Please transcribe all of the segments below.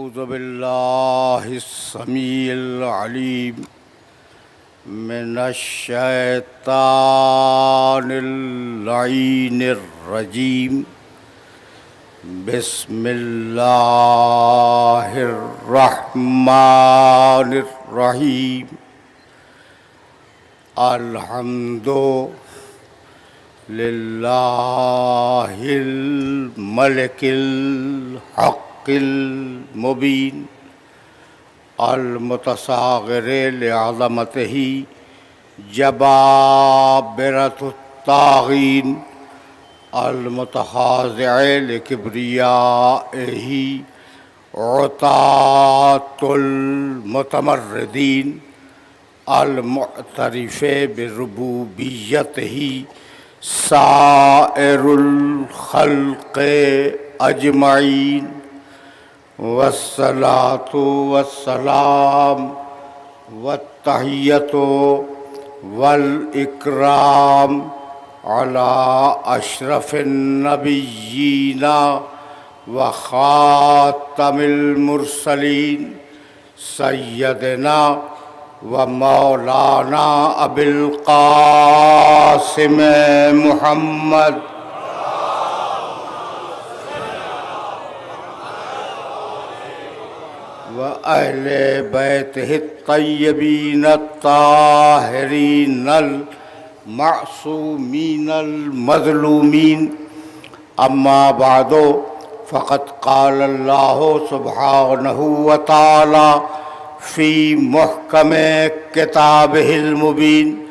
أعوذ بالله السميع العليم من الشيطان اللعين الرجيم بسم الله الرحمن الرحيم الحمد لله الملك الحق المبين المتصاغر لعظمته جبابرة الطاغين المتخاضع لكبريائه عطاة المتمردين المعترف بربوبيته سائر الخلق أجمعين والصلاة والسلام والتحية والإكرام على أشرف النبيين وخاتم المرسلين سيدنا ومولانا أبي القاسم محمد وأهل بيته الطيبين الطاهرين المعصومين المظلومين أما بعد فقد قال الله سبحانه وتعالى في محكم كتابه المبين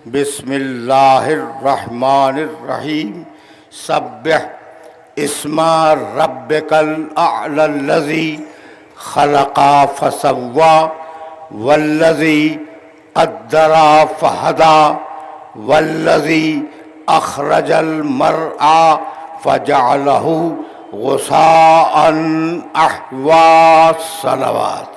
بسم الله الرحمن الرحيم سبح اسم ربك الأعلى الذي خلق فسوى والذي قدر فهدى والذي أخرج المرعى فجعله غثاء أحوى الصلوات.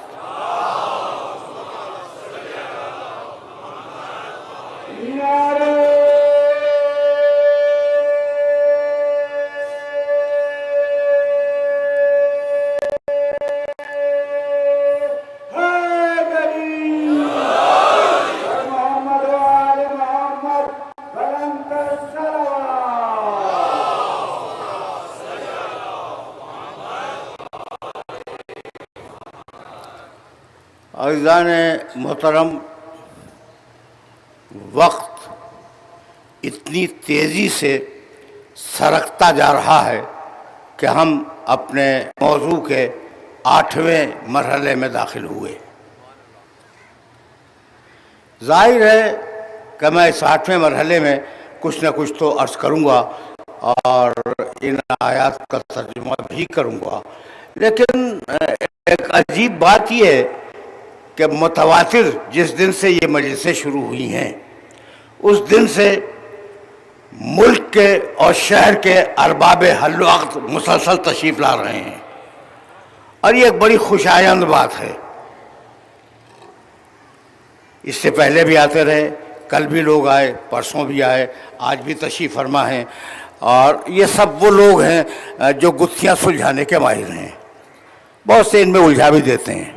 عزیزان محترم، وقت اتنی تیزی سے سرکتا جا رہا ہے کہ ہم اپنے موضوع کے 8ویں مرحلے میں داخل ہوئے۔ ظاہر ہے کہ میں اس 8ویں مرحلے میں کچھ نہ کچھ تو عرض کروں گا اور ان آیات کا ترجمہ بھی کروں گا، لیکن ایک عجیب بات یہ ہے کہ متواتر جس دن سے یہ مجلسیں شروع ہوئی ہیں اس دن سے ملک کے اور شہر کے ارباب حل و عقد مسلسل تشریف لا رہے ہیں، اور یہ ایک بڑی خوشایند بات ہے۔ اس سے پہلے بھی آتے رہے، کل بھی لوگ آئے، پرسوں بھی آئے، آج بھی تشریف فرما ہیں، اور یہ سب وہ لوگ ہیں جو گتھیاں سلجھانے کے ماہر ہیں، بہت سے ان میں الجھا بھی دیتے ہیں،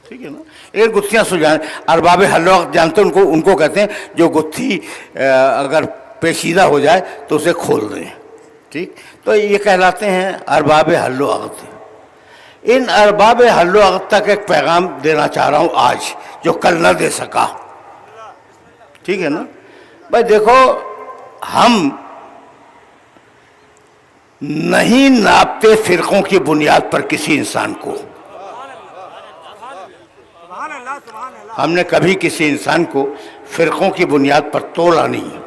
ٹھیک ہے نا۔ ایک گتھیاں سلجھانے، ارباب حل و عقد جانتے ہیں ان کو کہتے ہیں جو گتھی اگر پیچیدہ ہو جائے تو اسے کھول دیں، ٹھیک، تو یہ کہلاتے ہیں ارباب حل و عقد۔ ان ارباب حل و عقد تک ایک پیغام دینا چاہ رہا ہوں آج جو کل نہ دے سکا، ٹھیک ہے نا۔ بھائی دیکھو، ہم نہیں ناپتے فرقوں کی بنیاد پر کسی انسان کو، ہم نے کبھی کسی انسان کو فرقوں کی بنیاد پر تولا نہیں،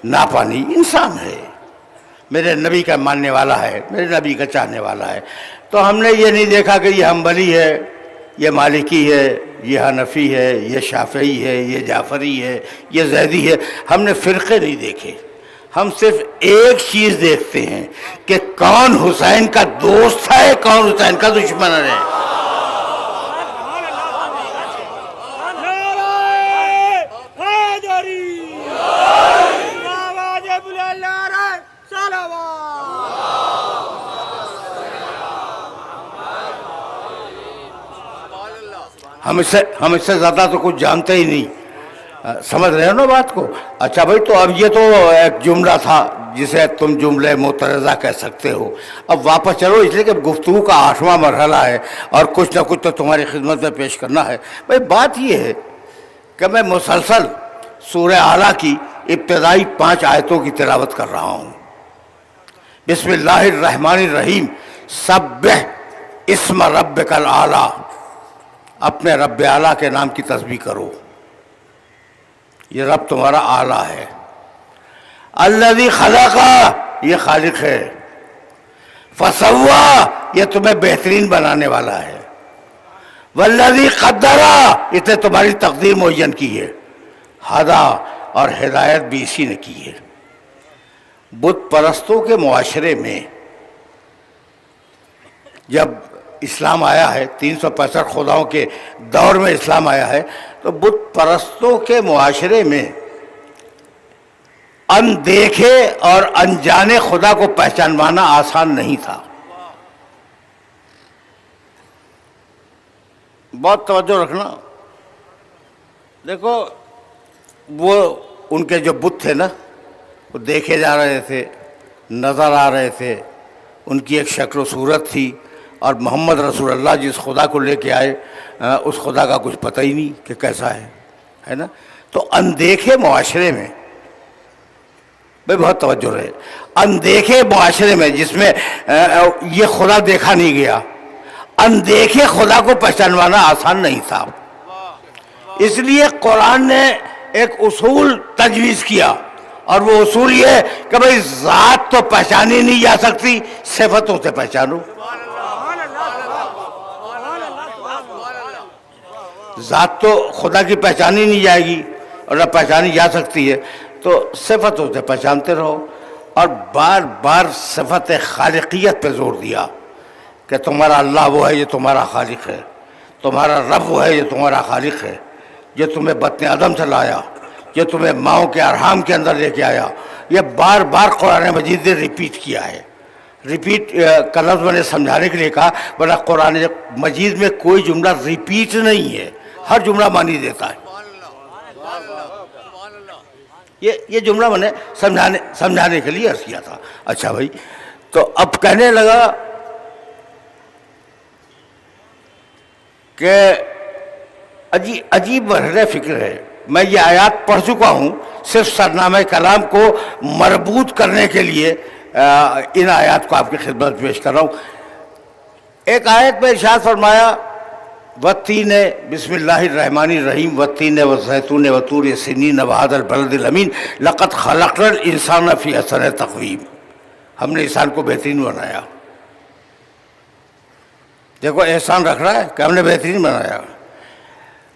ناپا نہیں، انسان ہے، میرے نبی کا ماننے والا ہے، میرے نبی کا چاہنے والا ہے، تو ہم نے یہ نہیں دیکھا کہ یہ حنبلی ہے، یہ مالکی ہے، یہ حنفی ہے، یہ شافعی ہے، یہ جعفری ہے، یہ زیدی ہے، ہم نے فرقے نہیں دیکھے، ہم صرف ایک چیز دیکھتے ہیں کہ کون حسین کا دوست ہے، کون حسین کا دشمن ہے۔ ہم اس سے زیادہ تو کچھ جانتے ہی نہیں. سمجھ رہے ہو نا بات کو؟ اچھا بھائی، تو اب یہ تو ایک جملہ تھا جسے تم جملے معترضہ کہہ سکتے ہو. اب واپس چلو، اس لیے کہ گفتگو کا 8واں مرحلہ ہے اور کچھ نہ کچھ تو تمہاری خدمت میں پیش کرنا ہے. بھائی بات یہ ہے کہ میں مسلسل سورہ اعلیٰ کی ابتدائی 5 آیتوں کی تلاوت کر رہا ہوں. بسم اللہ الرحمن الرحیم. سبح اسم ربک الاعلیٰ، اپنے رب اعلیٰ کے نام کی تسبیح کرو. یہ رب تمہارا اعلیٰ ہے. الذی خلق، یہ خالق ہے. فسوا، یہ تمہیں بہترین بنانے والا ہے. والذی قدر، اس نے تمہاری تقدیر معین کی ہے. ہدا، اور ہدایت بھی اسی نے کی ہے. بت پرستوں کے معاشرے میں جب اسلام آیا ہے، 365 خداؤں کے دور میں اسلام آیا ہے، تو بت پرستوں کے معاشرے میں اندیکھے اور انجانے خدا کو پہچانوانا آسان نہیں تھا. بہت توجہ رکھنا. دیکھو، وہ ان کے جو بت تھے نا، وہ دیکھے جا رہے تھے، نظر آ رہے تھے. ان کی ایک شکل و صورت تھی، اور محمد رسول اللہ جس خدا کو لے کے آئے اس خدا کا کچھ پتہ ہی نہیں کہ کیسا ہے نا. تو اندیکھے معاشرے میں، بھائی بہت توجہ رہے، اندیکھے معاشرے میں جس میں یہ خدا دیکھا نہیں گیا، اندیکھے خدا کو پہچانوانا آسان نہیں تھا. اس لیے قرآن نے ایک اصول تجویز کیا، اور وہ اصول یہ کہ بھائی ذات تو پہچانی نہیں جا سکتی، صفتوں سے پہچانو. ذات تو خدا کی پہچانی نہیں جائے گی، اور نہ پہچانی جا سکتی ہے، تو صفتوں سے پہچانتے رہو. اور بار بار صفت خالقیت پہ زور دیا کہ تمہارا اللہ وہ ہے، یہ تمہارا خالق ہے. تمہارا رب وہ ہے، یہ تمہارا خالق ہے. یہ تمہیں بطن آدم سے لایا، یہ تمہیں ماؤں کے ارحام کے اندر لے کے آیا. یہ بار بار قرآن مجید نے ریپیٹ کیا ہے. ریپیٹ کا لفظ میں نے سمجھانے کے لیے کہا، ورنہ قرآن مجید میں کوئی جملہ ریپیٹ نہیں ہے، ہر جملہ معنی دیتا ہے. یہ جملہ میں نے سمجھانے کے لیے عرض کیا تھا. اچھا بھائی، تو اب کہنے لگا کہ عجیب مرحلہ فکر ہے. میں یہ آیات پڑھ چکا ہوں، صرف سرنامہ کلام کو مربوط کرنے کے لیے ان آیات کو آپ کی خدمت پیش کر رہا ہوں. ایک آیت میں ارشاد فرمایا، والتین، بسم اللہ الرحمن الرحیم، والتین والزیتون وطور سینین وہذا البلد الامین لقد خلقنا الانسان فی احسن تقویم. ہم نے انسان کو بہترین بنایا. دیکھو احسان رکھ رہا ہے کہ ہم نے بہترین بنایا.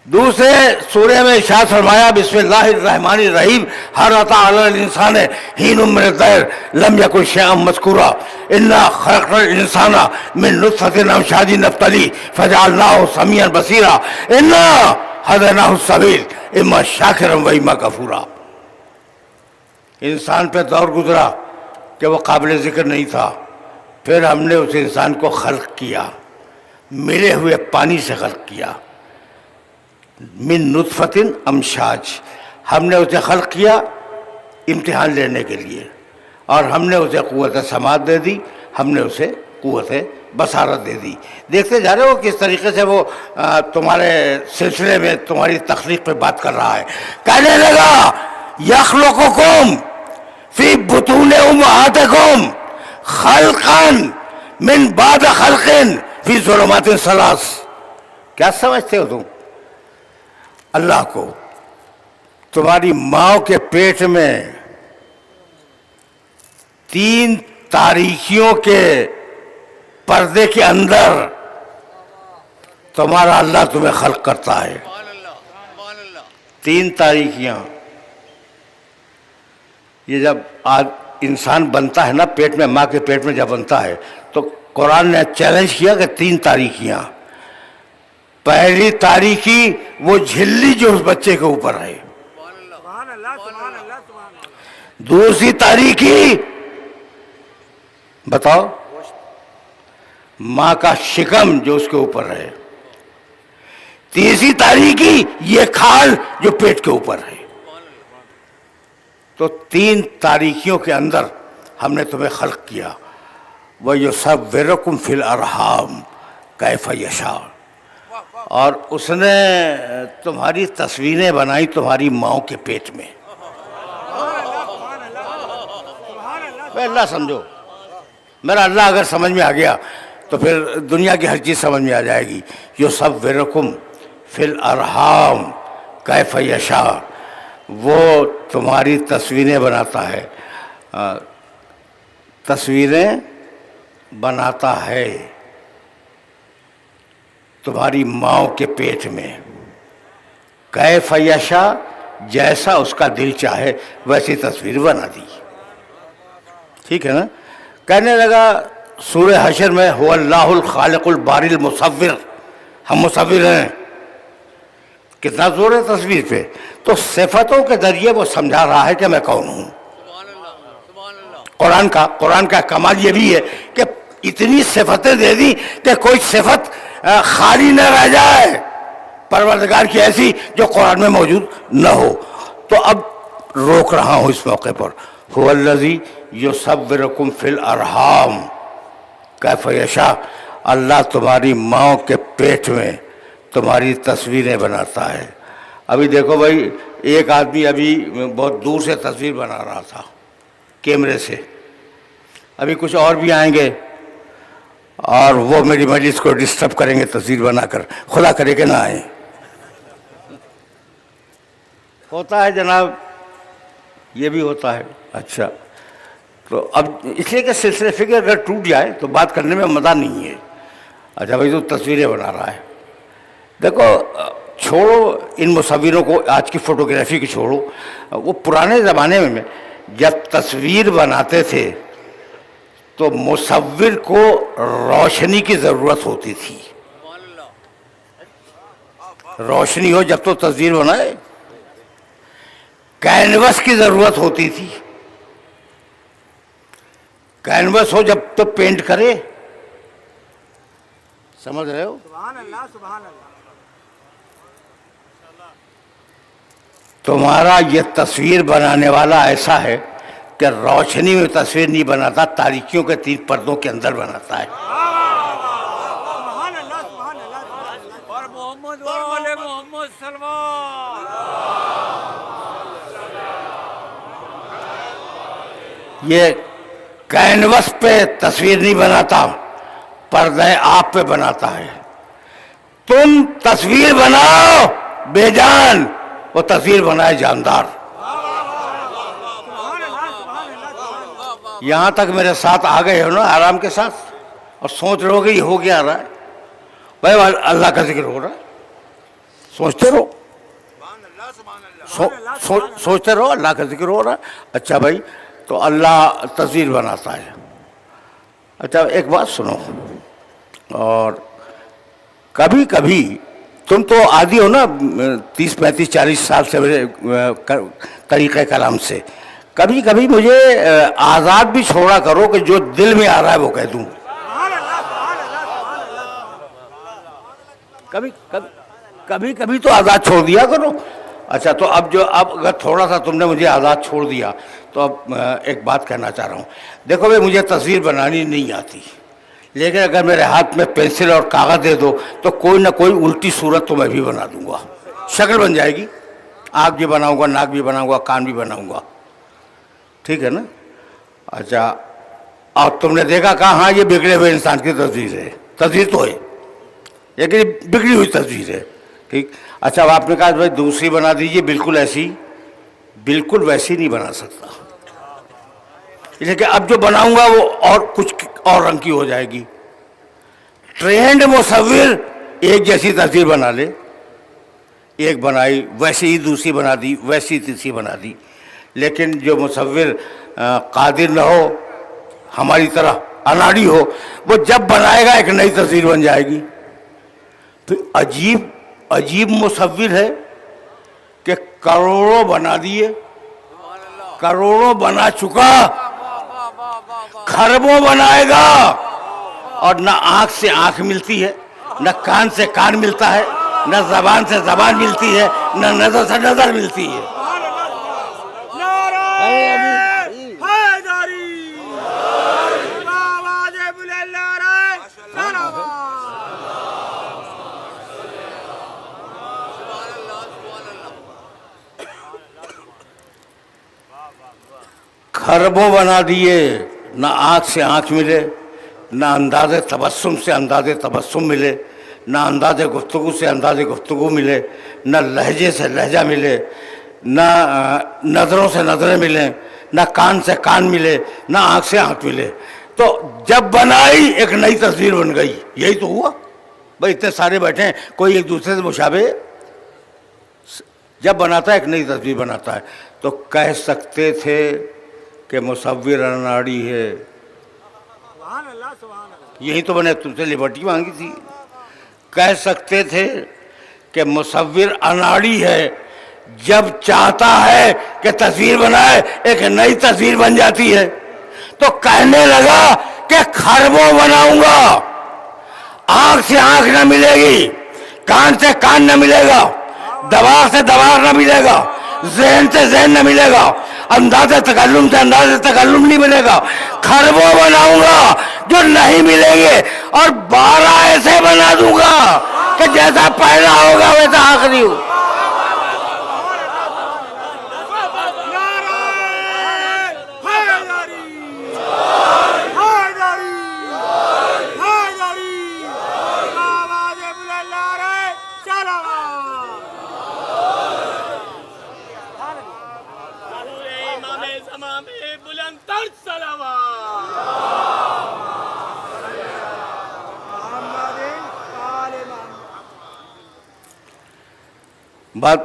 دوسرے سورہ میں ارشاد فرمایا، بسم اللہ الرحمن الرحیم، هل أتى على الإنسان حين من الدهر لم يكن شيئا مذكورا إنا خلقنا الإنسان من نطفة أمشاج نبتليه فجعلناه سميعا بصيرا إنا هديناه السبيل إما شاكرا وإما كفورا. انسان پہ دور گزرا کہ وہ قابل ذکر نہیں تھا، پھر ہم نے اس انسان کو خلق کیا، ملے ہوئے پانی سے خلق کیا. من نطفت امشاج، ہم نے اسے خلق کیا امتحان لینے کے لیے، اور ہم نے اسے قوت سماعت دے دی، ہم نے اسے قوت بصارت دے دی. دیکھتے جا رہے ہو کس طریقے سے وہ تمہارے سلسلے میں تمہاری تخلیق پہ بات کر رہا ہے. کہنے لگا، یخلقکم فی بطون امہاتکم خلقا من بعد خلق فی ظلمات ثلاث. کیا سمجھتے ہو تم اللہ کو؟ تمہاری ماں کے پیٹ میں 3 تاریکیوں کے پردے کے اندر تمہارا اللہ تمہیں خلق کرتا ہے. 3 تاریکیاں. یہ جب انسان بنتا ہے نا پیٹ میں، ماں کے پیٹ میں جب بنتا ہے، تو قرآن نے چیلنج کیا کہ 3 تاریکیاں. پہلی تاریکی وہ جھلی جو اس بچے کے اوپر ہے. دوسری تاریکی بتاؤ، ماں کا شکم جو اس کے اوپر ہے. تیسری تاریکی یہ کھال جو پیٹ کے اوپر ہے. تو تین تاریکیوں کے اندر ہم نے تمہیں خلق کیا. وَيُصَوِّرُكُمْ فِي الْأَرْحَامِ كَيْفَ يَشَاءُ. اور اس نے تمہاری تصویریں بنائی تمہاری ماؤں کے پیٹ میں. اللہ سمجھو, میرا اللہ اگر سمجھ میں آ گیا تو پھر دنیا کی ہر چیز سمجھ میں آ جائے گی. یصورکم فی الارحام کیف یشاء. وہ تمہاری تصویریں بناتا ہے, تصویریں بناتا ہے تمہاری ماؤں کے پیٹ میں. کیف یشاء, جیسا اس کا دل چاہے ویسی تصویر بنا دی. ٹھیک ہے نا. کہنے لگا سورہ حشر میں هو اللہ الخالق الباری المصور, ہم مصور ہیں. کتنا زور ہے تصویر پہ. تو صفتوں کے ذریعے وہ سمجھا رہا ہے کہ میں کون ہوں. قرآن کا کمال یہ بھی ہے کہ اتنی صفتیں دے دی کہ کوئی صفت خالی نہ رہ جائے پروردگار کی ایسی جو قرآن میں موجود نہ ہو. تو اب روک رہا ہوں اس موقع پر. هو الذی یصورکم فی الارحام کیف یشاء. اللہ تمہاری ماؤں کے پیٹ میں تمہاری تصویریں بناتا ہے. ابھی دیکھو بھائی, ایک آدمی ابھی بہت دور سے تصویر بنا رہا تھا کیمرے سے. ابھی کچھ اور بھی آئیں گے اور وہ میری مجلس کو ڈسٹرب کریں گے تصویر بنا کر. خدا کرے کہ نہ آئیں. ہوتا ہے جناب, یہ بھی ہوتا ہے. اچھا, تو اب اس لیے کہ سلسلے فکر اگر ٹوٹ جائے تو بات کرنے میں مزہ نہیں ہے. اچھا بھائی, تو تصویریں بنا رہا ہے. دیکھو چھوڑو ان مصوروں کو, آج کی فوٹوگرافی کی چھوڑو. وہ پرانے زمانے میں جب تصویر بناتے تھے تو مصور کو روشنی کی ضرورت ہوتی تھی. روشنی ہو جب تو تصویر بنائے. کینوس کی ضرورت ہوتی تھی. کینوس ہو جب تو پینٹ کرے. سمجھ رہے ہو؟ سبحان اللہ سبحان اللہ. تمہارا یہ تصویر بنانے والا ایسا ہے کہ روشنی میں تصویر نہیں بناتا, تاریکیوں کے تین پردوں کے اندر بناتا ہے. سبحان اللہ سبحان اللہ. اور محمد و آل محمد سلمان. یہ کینوس پہ تصویر نہیں بناتا, پردہ آپ پہ بناتا ہے. تم تصویر بناؤ بے جان, وہ تصویر بنائے جاندار. یہاں تک میرے ساتھ آ گئے ہو نا آرام کے ساتھ, اور سوچ رہو گے یہ ہو گیا رہا ہے. بھائی اللہ کا ذکر ہو رہا ہے, سوچتے رہو, سوچتے رہو اللہ کا ذکر ہو رہا ہے. اچھا بھائی, تو اللہ تصویر بناتا ہے. اچھا ایک بات سنو, اور کبھی کبھی تم تو عادی ہو نا 30 35 40 سال سے میرے طریقہ کلام سے, کبھی کبھی مجھے آزاد بھی چھوڑا کرو کہ جو دل میں آ رہا ہے وہ کہہ دوں. کبھی کبھی تو آزاد چھوڑ دیا کرو. اچھا, تو اب اگر تھوڑا سا تم نے مجھے آزاد چھوڑ دیا تو اب ایک بات کہنا چاہ رہا ہوں. دیکھو بھائی, مجھے تصویر بنانی نہیں آتی, لیکن اگر میرے ہاتھ میں پینسل اور کاغذ دے دو تو کوئی نہ کوئی الٹی صورت تو میں بھی بنا دوں گا. شکل بن جائے گی, آنکھ بھی بناؤں گا, ناک بھی بناؤں گا, کان بھی بناؤں گا. ٹھیک ہے نا. اچھا, اور تم نے دیکھا کہا ہاں یہ بگڑے ہوئے انسان کی تصویر ہے. تصویر تو ہے لیکن بگڑی ہوئی تصویر ہے. ٹھیک. اچھا, اب آپ نے کہا بھائی دوسری بنا دیجیے بالکل ایسی. بالکل ویسی نہیں بنا سکتا, لیکن اب جو بناؤں گا وہ اور کچھ اور رنگ کی ہو جائے گی. ٹرینڈ مصور ایک جیسی تصویر بنا لے, ایک بنائی ویسی ہی دوسری بنا دی, ویسی تیسری بنا دی. لیکن جو مصور قادر نہ ہو, ہماری طرح اناڑی ہو, وہ جب بنائے گا ایک نئی تصویر بن جائے گی. تو عجیب مصور ہے کہ کروڑوں بنا دیے, کروڑوں بنا چکا, خربوں بنائے گا, اور نہ آنکھ سے آنکھ ملتی ہے, نہ کان سے کان ملتا ہے, نہ زبان سے زبان ملتی ہے، نہ نظر سے نظر ملتی ہے۔ خربوں بنا دیے، نہ آنکھ سے آنکھ ملے، نہ انداز تبسم سے انداز تبسم ملے، نہ انداز گفتگو سے انداز گفتگو ملے، نہ لہجے سے لہجہ ملے، نہ نظروں سے نظریں ملیں، نہ کان سے کان ملے، نہ آنکھ سے آنکھ ملے۔ تو جب بنائی ایک نئی تصویر بن گئی۔ یہی تو ہوا بھائی، اتنے سارے بیٹھے ہیں، کوئی ایک دوسرے سے مشابہ جب بناتا ہے ایک نئی تصویر بناتا ہے۔ تو کہہ سکتے تھے کہ مصور اناڑی ہے، یہی تو میں نے تم سے لبرٹی مانگی تھی۔ کہہ سکتے تھے کہ مصور اناڑی ہے، جب چاہتا ہے کہ تصویر بنائے ایک نئی تصویر بن جاتی ہے۔ تو کہنے لگا کہ خربوں بناؤں گا، آنکھ سے آنکھ نہ ملے گی، کان سے کان نہ ملے گا، دماغ سے دماغ نہ ملے گا، ذہن سے ذہن نہ ملے گا، انداز تکلم سے انداز تکلم نہیں ملے گا۔ خربوں بناؤں گا جو نہیں ملیں گے، اور 12 ایسے بنا دوں گا کہ جیسا پہلا ہوگا ویسا آخری ہو۔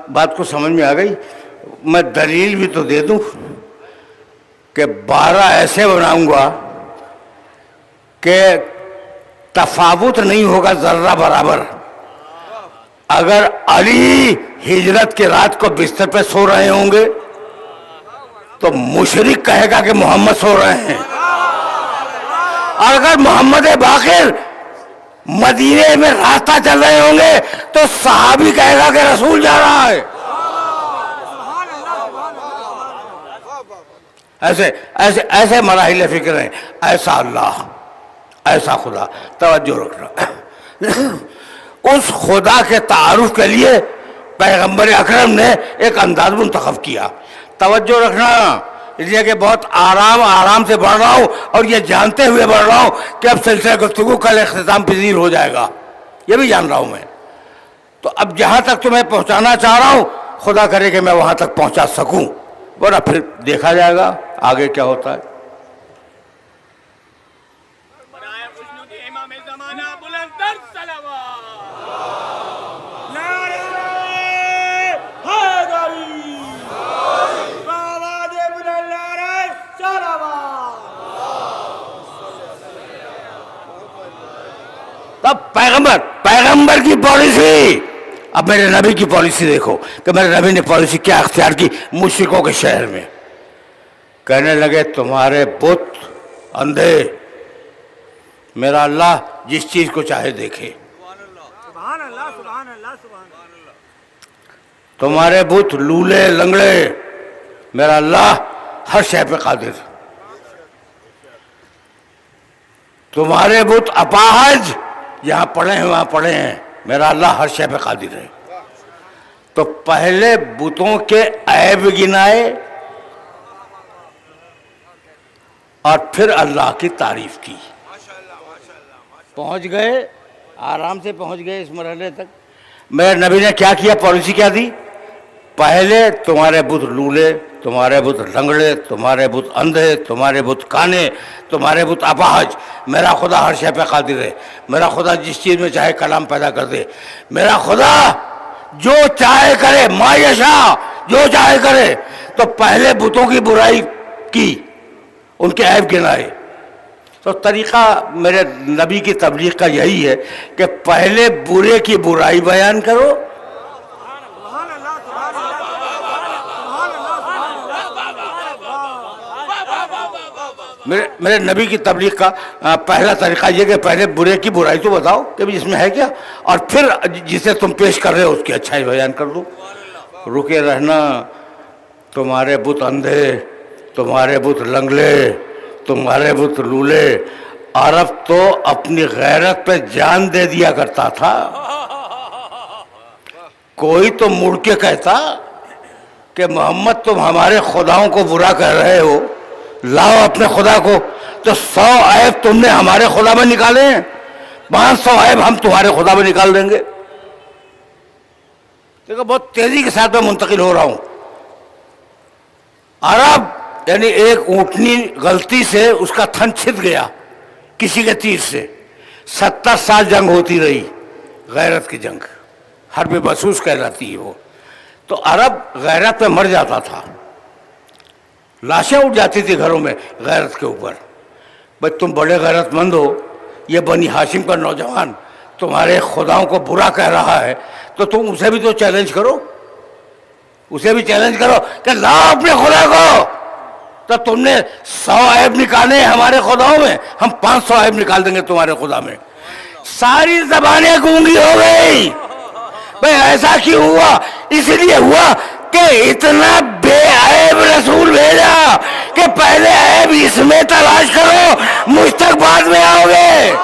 بات کو سمجھ میں آ گئی؟ میں دلیل بھی تو دے دوں کہ 12 ایسے بناؤں گا کہ تفاوت نہیں ہوگا ذرہ برابر۔ اگر علی ہجرت کی رات کو بستر پہ سو رہے ہوں گے تو مشرک کہے گا کہ محمد سو رہے ہیں، اور اگر محمد باقر مدینے میں راستہ چل رہے ہوں گے تو صحابی کہے گا کہ رسول جا رہا ہے۔ ایسے مراحل فکر ہیں۔ ایسا اللہ، ایسا خدا۔ توجہ رکھنا، اس خدا کے تعارف کے لیے پیغمبر اکرم نے ایک انداز منتخب کیا۔ توجہ رکھنا، اس لیے کہ بہت آرام سے بڑھ رہا ہوں، اور یہ جانتے ہوئے بڑھ رہا ہوں کہ اب سلسلہ گفتگو کل اختتام پذیر ہو جائے گا، یہ بھی جان رہا ہوں میں۔ تو اب جہاں تک تمہیں پہنچانا چاہ رہا ہوں، خدا کرے کہ میں وہاں تک پہنچا سکوں، ورنہ پھر دیکھا جائے گا آگے کیا ہوتا ہے۔ تب پیغمبر کی پالیسی، اب میرے نبی کی پالیسی دیکھو کہ میرے نبی نے پالیسی کیا اختیار کی مشرکوں کے شہر میں۔ کہنے لگے تمہارے بت اندھے، میرا اللہ جس چیز کو چاہے دیکھے۔ تمہارے بت لولے لنگڑے، میرا اللہ ہر شے پہ قادر۔ تمہارے بت اپاہج، یہاں پڑھے ہیں وہاں پڑھے ہیں، میرا اللہ ہر شے پہ قادر ہے۔ تو پہلے بتوں کے عیب گنائے اور پھر اللہ کی تعریف کی۔ پہنچ گئے، آرام سے پہنچ گئے اس مرحلے تک۔ میرے نبی نے کیا کیا، پالیسی کیا دی؟ پہلے تمہارے بت لولے، تمہارے بت لنگڑے، تمہارے بت اندھے، تمہارے بت کانے، تمہارے بت اپاہج، میرا خدا ہر شے پہ قادر ہے۔ میرا خدا جس چیز میں چاہے کلام پیدا کر دے۔ میرا خدا جو چاہے کرے، ما یشاء، جو چاہے کرے۔ تو پہلے بتوں کی برائی کی، ان کے عیب گنائے۔ تو طریقہ میرے نبی کی تبلیغ کا یہی ہے کہ پہلے برے کی برائی بیان کرو، میرے نبی کی تبلیغ کا پہلا طریقہ یہ کہ پہلے برے کی برائی تو بتاؤ کہ اس میں ہے کیا، اور پھر جسے تم پیش کر رہے ہو اس کی اچھائی بیان کر دو. رکے رہنا، تمہارے بت اندھے، تمہارے بت لنگڑے، تمہارے بت لولے. عرب تو اپنی غیرت پہ جان دے دیا کرتا تھا. کوئی تو مڑ کے کہتا کہ محمد تم ہمارے خداؤں کو برا کہہ رہے ہو، لاؤ اپنے خدا کو. تو 100 عیب تم نے ہمارے خدا میں نکالے ہیں، 500 عیب ہم تمہارے خدا میں نکال دیں گے. دیکھو بہت تیزی کے ساتھ میں منتقل ہو رہا ہوں. عرب یعنی ایک اونٹنی غلطی سے اس کا تھن چھد گیا کسی کے تیر سے، 70 سال جنگ ہوتی رہی، غیرت کی جنگ، حرب بسوس کہلاتی ہے وہ. تو عرب غیرت پہ مر جاتا تھا، لاشیں اٹھ جاتی تھی گھروں میں غیرت کے اوپر. بھائی تم بڑے غیرت مند ہو، یہ بنی ہاشم کا نوجوان تمہارے خداؤں کو برا کہہ رہا ہے، تو تم اسے بھی تو چیلنج کرو، اسے بھی چیلنج کرو کہ لاؤ اپنے خدا کو. تو تم نے 100 عیب نکالے ہمارے خداؤں میں، ہم 500 عیب نکال دیں گے تمہارے خدا میں. ساری زبانیں گونگی ہو گئی. بھئی ایسا کیوں ہوا؟ اس لیے ہوا کہ اتنا بے عیب رسول بھیجا کہ پہلے عیب اس میں تلاش کرو، مجھ تک بعد میں آؤ گے.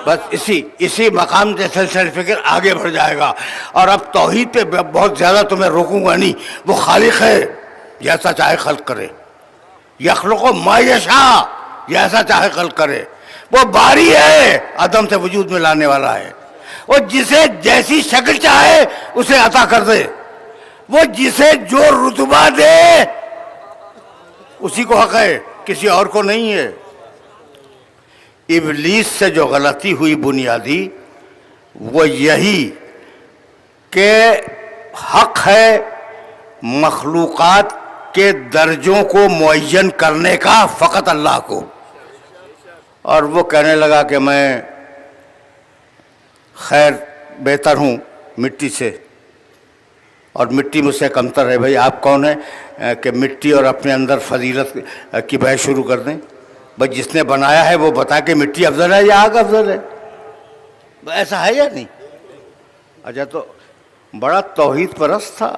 بس اسی مقام سے سلسلہ فکر آگے بڑھ جائے گا. اور اب توحید پہ بہت زیادہ تمہیں روکوں گا نہیں. وہ خالق ہے، جیسا چاہے خلق کرے. یخلق ما یشاء، جیسا چاہے خلق کرے. وہ باری ہے، عدم سے وجود میں لانے والا ہے. وہ جسے جیسی شکل چاہے اسے عطا کر دے. وہ جسے جو رتبہ دے اسی کو حق ہے، کسی اور کو نہیں ہے. ابلیس سے جو غلطی ہوئی بنیادی وہ یہی کہ حق ہے مخلوقات کے درجوں کو معین کرنے کا فقط اللہ کو. اور وہ کہنے لگا کہ میں خیر بہتر ہوں مٹی سے، اور مٹی مجھ سے کمتر ہے. بھائی آپ کون ہیں کہ مٹی اور اپنے اندر فضیلت کی بحث شروع کر دیں؟ بھائی جس نے بنایا ہے وہ بتا کہ مٹی افضل ہے یا آگ افضل ہے. ایسا ہے یا نہیں؟ اچھا تو بڑا توحید پرست تھا.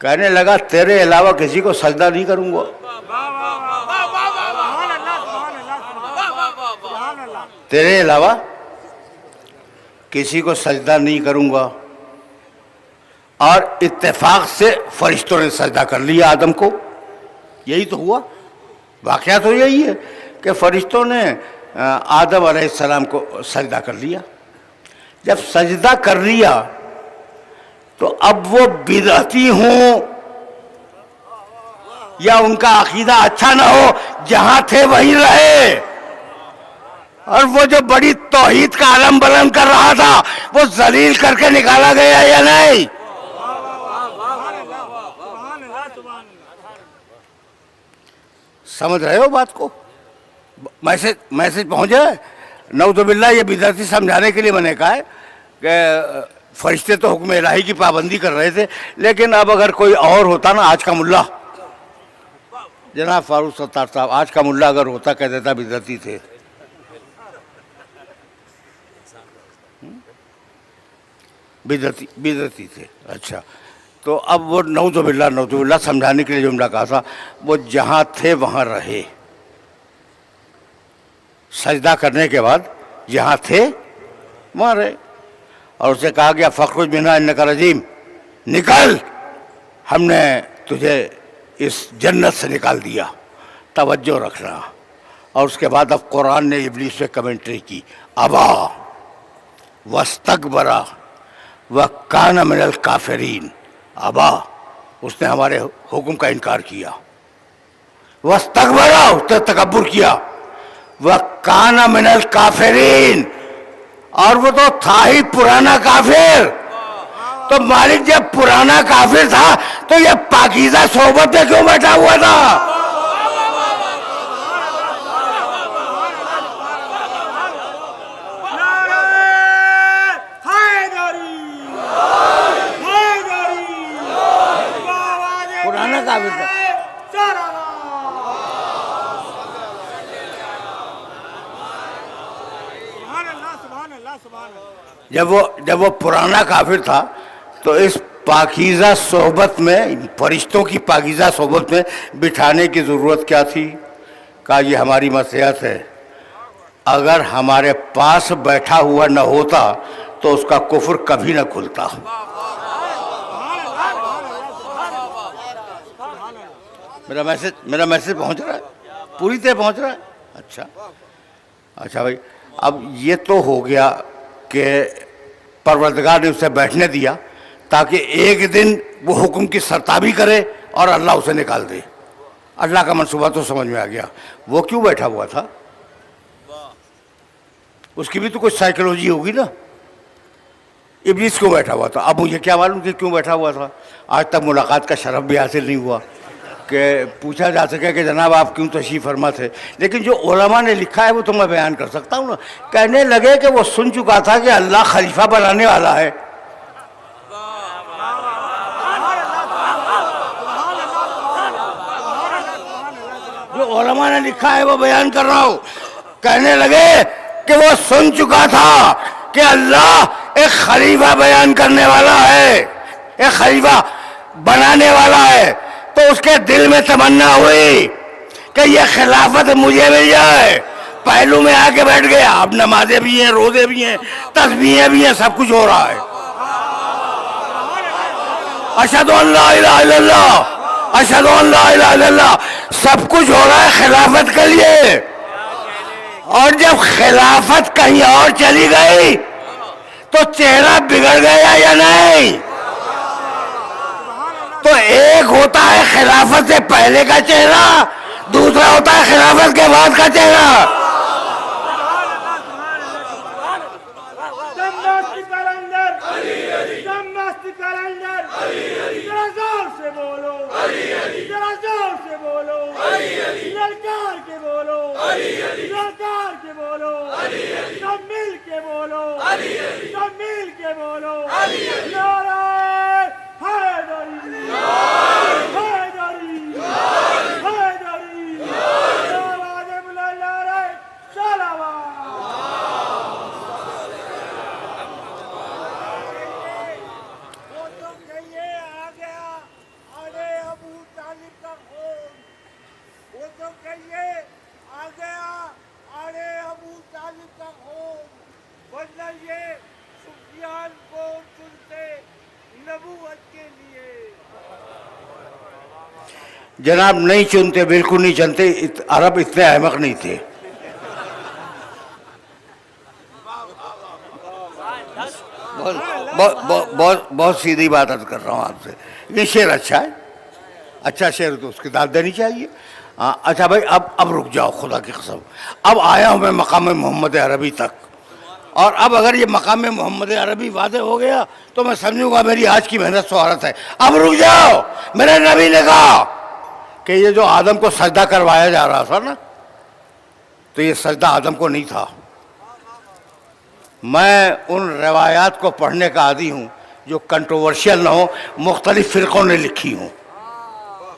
کہنے لگا تیرے علاوہ کسی کو سجدہ نہیں کروں گا، تیرے علاوہ کسی کو سجدہ نہیں کروں گا. اور اتفاق سے فرشتوں نے سجدہ کر لیا آدم کو. یہی تو ہوا، واقعہ تو یہی ہے کہ فرشتوں نے آدم علیہ السلام کو سجدہ کر لیا. جب سجدہ کر لیا تو اب وہ بدعتی ہوں یا ان کا عقیدہ اچھا نہ ہو، جہاں تھے وہیں رہے. اور وہ جو بڑی توحید کا علم بلند کر رہا تھا وہ ذلیل کر کے نکالا گیا یا نہیں؟ سمجھ رہے ہو بات کو؟ میسج پہنچ جائے. نعوذ باللہ یہ بدعتی سمجھانے کے لیے میں نے کہا ہے کہ فرشتے تو حکم الہی کی پابندی کر رہے تھے، لیکن اب اگر کوئی اور ہوتا نا، آج کا ملا جناب فاروق ستار صاحب، آج کا ملا اگر ہوتا کہہ دیتا بدعتی تھے. بدعتی تھے. اچھا تو اب وہ نعوذ باللہ سمجھانے کے لیے جملہ کہا تھا. وہ جہاں تھے وہاں رہے، سجدہ کرنے کے بعد جہاں تھے وہاں رہے. اور اسے کہا گیا فخرج منہا انک رجیم، نکل، ہم نے تجھے اس جنت سے نکال دیا، توجہ رکھنا۔ اور اس کے بعد اب قرآن نے ابلیس سے کمنٹری کی، ابا واستکبر وکان من الکافرین، ابا اس نے ہمارے حکم کا انکار کیا، واستکبر اس نے تکبر کیا، وکان من الکافرین اور وہ تو تھا ہی پرانا کافر۔ تو مالک جب پرانا کافر تھا تو یہ پاکیزہ صحبت میں کیوں بیٹھا ہوا تھا؟ پرانا کافر تھا۔ جب وہ پرانا کافر تھا تو اس پاکیزہ صحبت میں، فرشتوں کی پاکیزہ صحبت میں بٹھانے کی ضرورت کیا تھی؟ کہا یہ ہماری مصلحت ہے، اگر ہمارے پاس بیٹھا ہوا نہ ہوتا تو اس کا کفر کبھی نہ کھلتا۔ میرا میسج پہنچ رہا ہے؟ پوری طرح پہنچ رہا ہے؟ اچھا بھائی، اب یہ تو ہو گیا کہ پروردگار نے اسے بیٹھنے دیا تاکہ ایک دن وہ حکم کی سرتابی کرے اور اللہ اسے نکال دے۔ اللہ کا منصوبہ تو سمجھ میں آ گیا۔ وہ کیوں بیٹھا ہوا تھا؟ اس کی بھی تو کچھ سائیکولوجی ہوگی نا۔ ابلیس کیوں بیٹھا ہوا تھا؟ اب مجھے کیا معلوم کہ کیوں بیٹھا ہوا تھا، آج تک ملاقات کا شرف بھی حاصل نہیں ہوا کہ پوچھا جا سکے کہ جناب آپ کیوں تشریف فرما تھے۔ لیکن جو علماء نے لکھا ہے وہ تو میں بیان کر سکتا ہوں نا۔ کہنے لگے کہ وہ سن چکا تھا کہ اللہ خلیفہ بنانے والا ہے۔ جو علماء نے لکھا ہے وہ بیان کر رہا ہوں۔ کہنے لگے کہ وہ سن چکا تھا کہ اللہ ایک خلیفہ بیان کرنے والا ہے، ایک خلیفہ بنانے والا ہے، تو اس کے دل میں تمنا ہوئی کہ یہ خلافت مجھے مل جائے۔ پہلو میں آ کے بیٹھ گیا۔ اب نمازیں بھی ہیں، روزے بھی ہیں، تسبیحیں بھی ہیں، سب کچھ ہو رہا ہے۔ اشہد ان لا الہ الا اللہ، اشہد ان لا الہ الا اللہ، سب کچھ ہو رہا ہے خلافت کے لیے۔ اور جب خلافت کہیں اور چلی گئی تو چہرہ بگڑ گیا یا نہیں؟ تو ایک ہوتا ہے خلافت سے پہلے کا چہرہ، دوسرا ہوتا ہے خلافت کے بعد کا چہرہ۔ جناب نہیں چنتے، بالکل نہیں چنتے، عرب اتنے احمق نہیں تھے۔ بہت سیدھی بات کر رہا ہوں آپ سے۔ یہ شعر اچھا ہے، اچھا شعر تو اس کی داد دینی چاہیے۔ اچھا بھائی، اب رک جاؤ، خدا کی قسم، اب آیا ہوں میں مقام محمد عربی تک، اور اب اگر یہ مقام محمد عربی واضح ہو گیا تو میں سمجھوں گا میری آج کی محنت سہارت ہے۔ اب رک جاؤ، میرے نبی نے کہا کہ یہ جو آدم کو سجدہ کروایا جا رہا تھا نا، تو یہ سجدہ آدم کو نہیں تھا۔ میں ان روایات کو پڑھنے کا عادی ہوں جو کنٹروورشل نہ ہو، مختلف فرقوں نے لکھی ہوں۔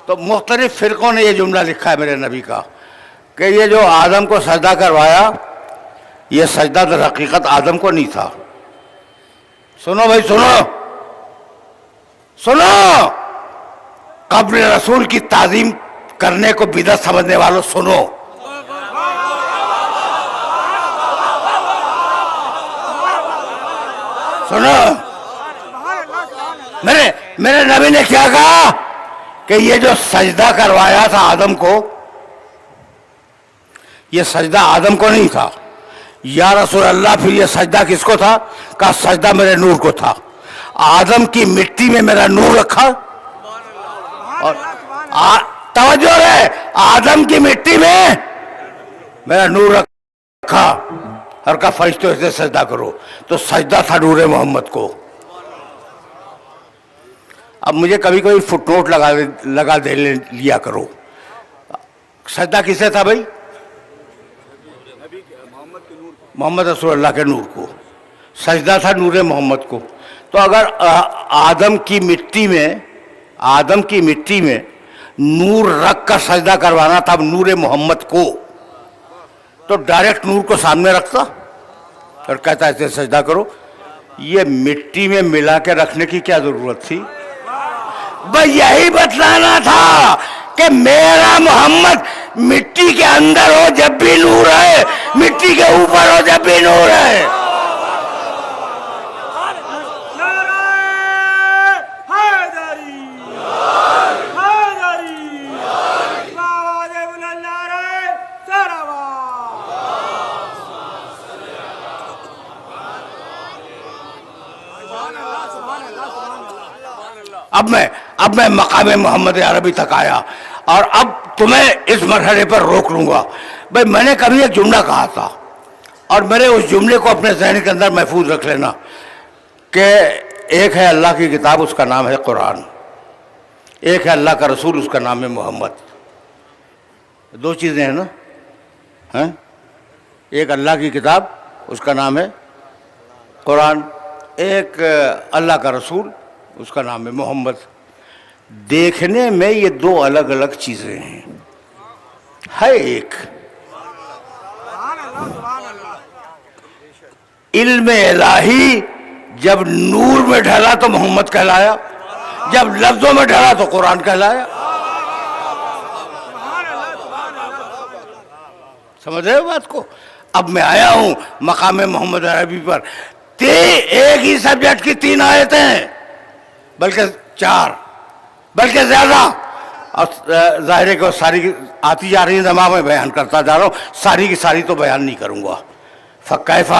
تو مختلف فرقوں نے یہ جملہ لکھا ہے میرے نبی کا کہ یہ جو آدم کو سجدہ کروایا، یہ سجدہ در حقیقت آدم کو نہیں تھا۔ سنو بھائی، سنو، قبر رسول کی تعظیم کرنے کو بدعت سمجھنے والوں سنو۔ میرے نبی نے کیا کہا کہ یہ جو سجدہ کروایا تھا آدم کو، یہ سجدہ آدم کو نہیں تھا. یا رسول اللہ پھر یہ سجدہ کس کو تھا؟ کہا سجدہ میرے نور کو تھا. آدم کی مٹی میں میرا نور رکھا، اور توجہ ہے، آدم کی مٹی میں میرا نور رکھا اور کہا فرشتوں سے سجدہ کرو. تو سجدہ تھا نور محمد کو. اب مجھے کبھی کبھی فٹ نوٹ لگا دے لیا کرو. سجدہ کسے تھا بھائی؟ محمد رسول اللہ کے نور کو. سجدہ تھا نور محمد کو. تو اگر آدم کی مٹی میں نور رکھ کر سجدہ کروانا تھا نور محمد کو، تو ڈائریکٹ نور کو سامنے رکھتا اور کہتا ایسے سجدہ کرو. یہ مٹی میں ملا کے رکھنے کی کیا ضرورت تھی؟ بس یہی بتلانا تھا کہ میرا محمد مٹی کے اندر ہو جب بھی نور ہے، مٹی کے اوپر ہو جب بھی نور ہے. اب میں مقام محمد عربی تک آیا، اور اب تمہیں اس مرحلے پر روک لوں گا. بھائی میں نے کبھی ایک جملہ کہا تھا، اور میرے اس جملے کو اپنے ذہن کے اندر محفوظ رکھ لینا، کہ ایک ہے اللہ کی کتاب، اس کا نام ہے قرآن. ایک ہے اللہ کا رسول، اس کا نام ہے محمد. دو چیزیں ہیں نا. ایک اللہ کی کتاب، اس کا نام ہے قرآن. ایک اللہ کا رسول، اس کا نام ہے محمد. دیکھنے میں یہ دو الگ الگ چیزیں ہیں. ہے ایک علم الہی، جب نور میں ڈھلا تو محمد کہلایا، جب لفظوں میں ڈھلا تو قرآن کہلایا. سمجھ رہے ہو بات کو؟ اب میں آیا ہوں مقام محمد عربی پر. ایک ہی سبجیکٹ کی 3 آیتیں ہیں، بلکہ 4، بلکہ زیادہ. اور ظاہر ہے کہ ساری آتی جا رہی دماغ میں بیان کرتا جا رہا ہوں، ساری کی ساری تو بیان نہیں کروں گا. فَكَيْفَ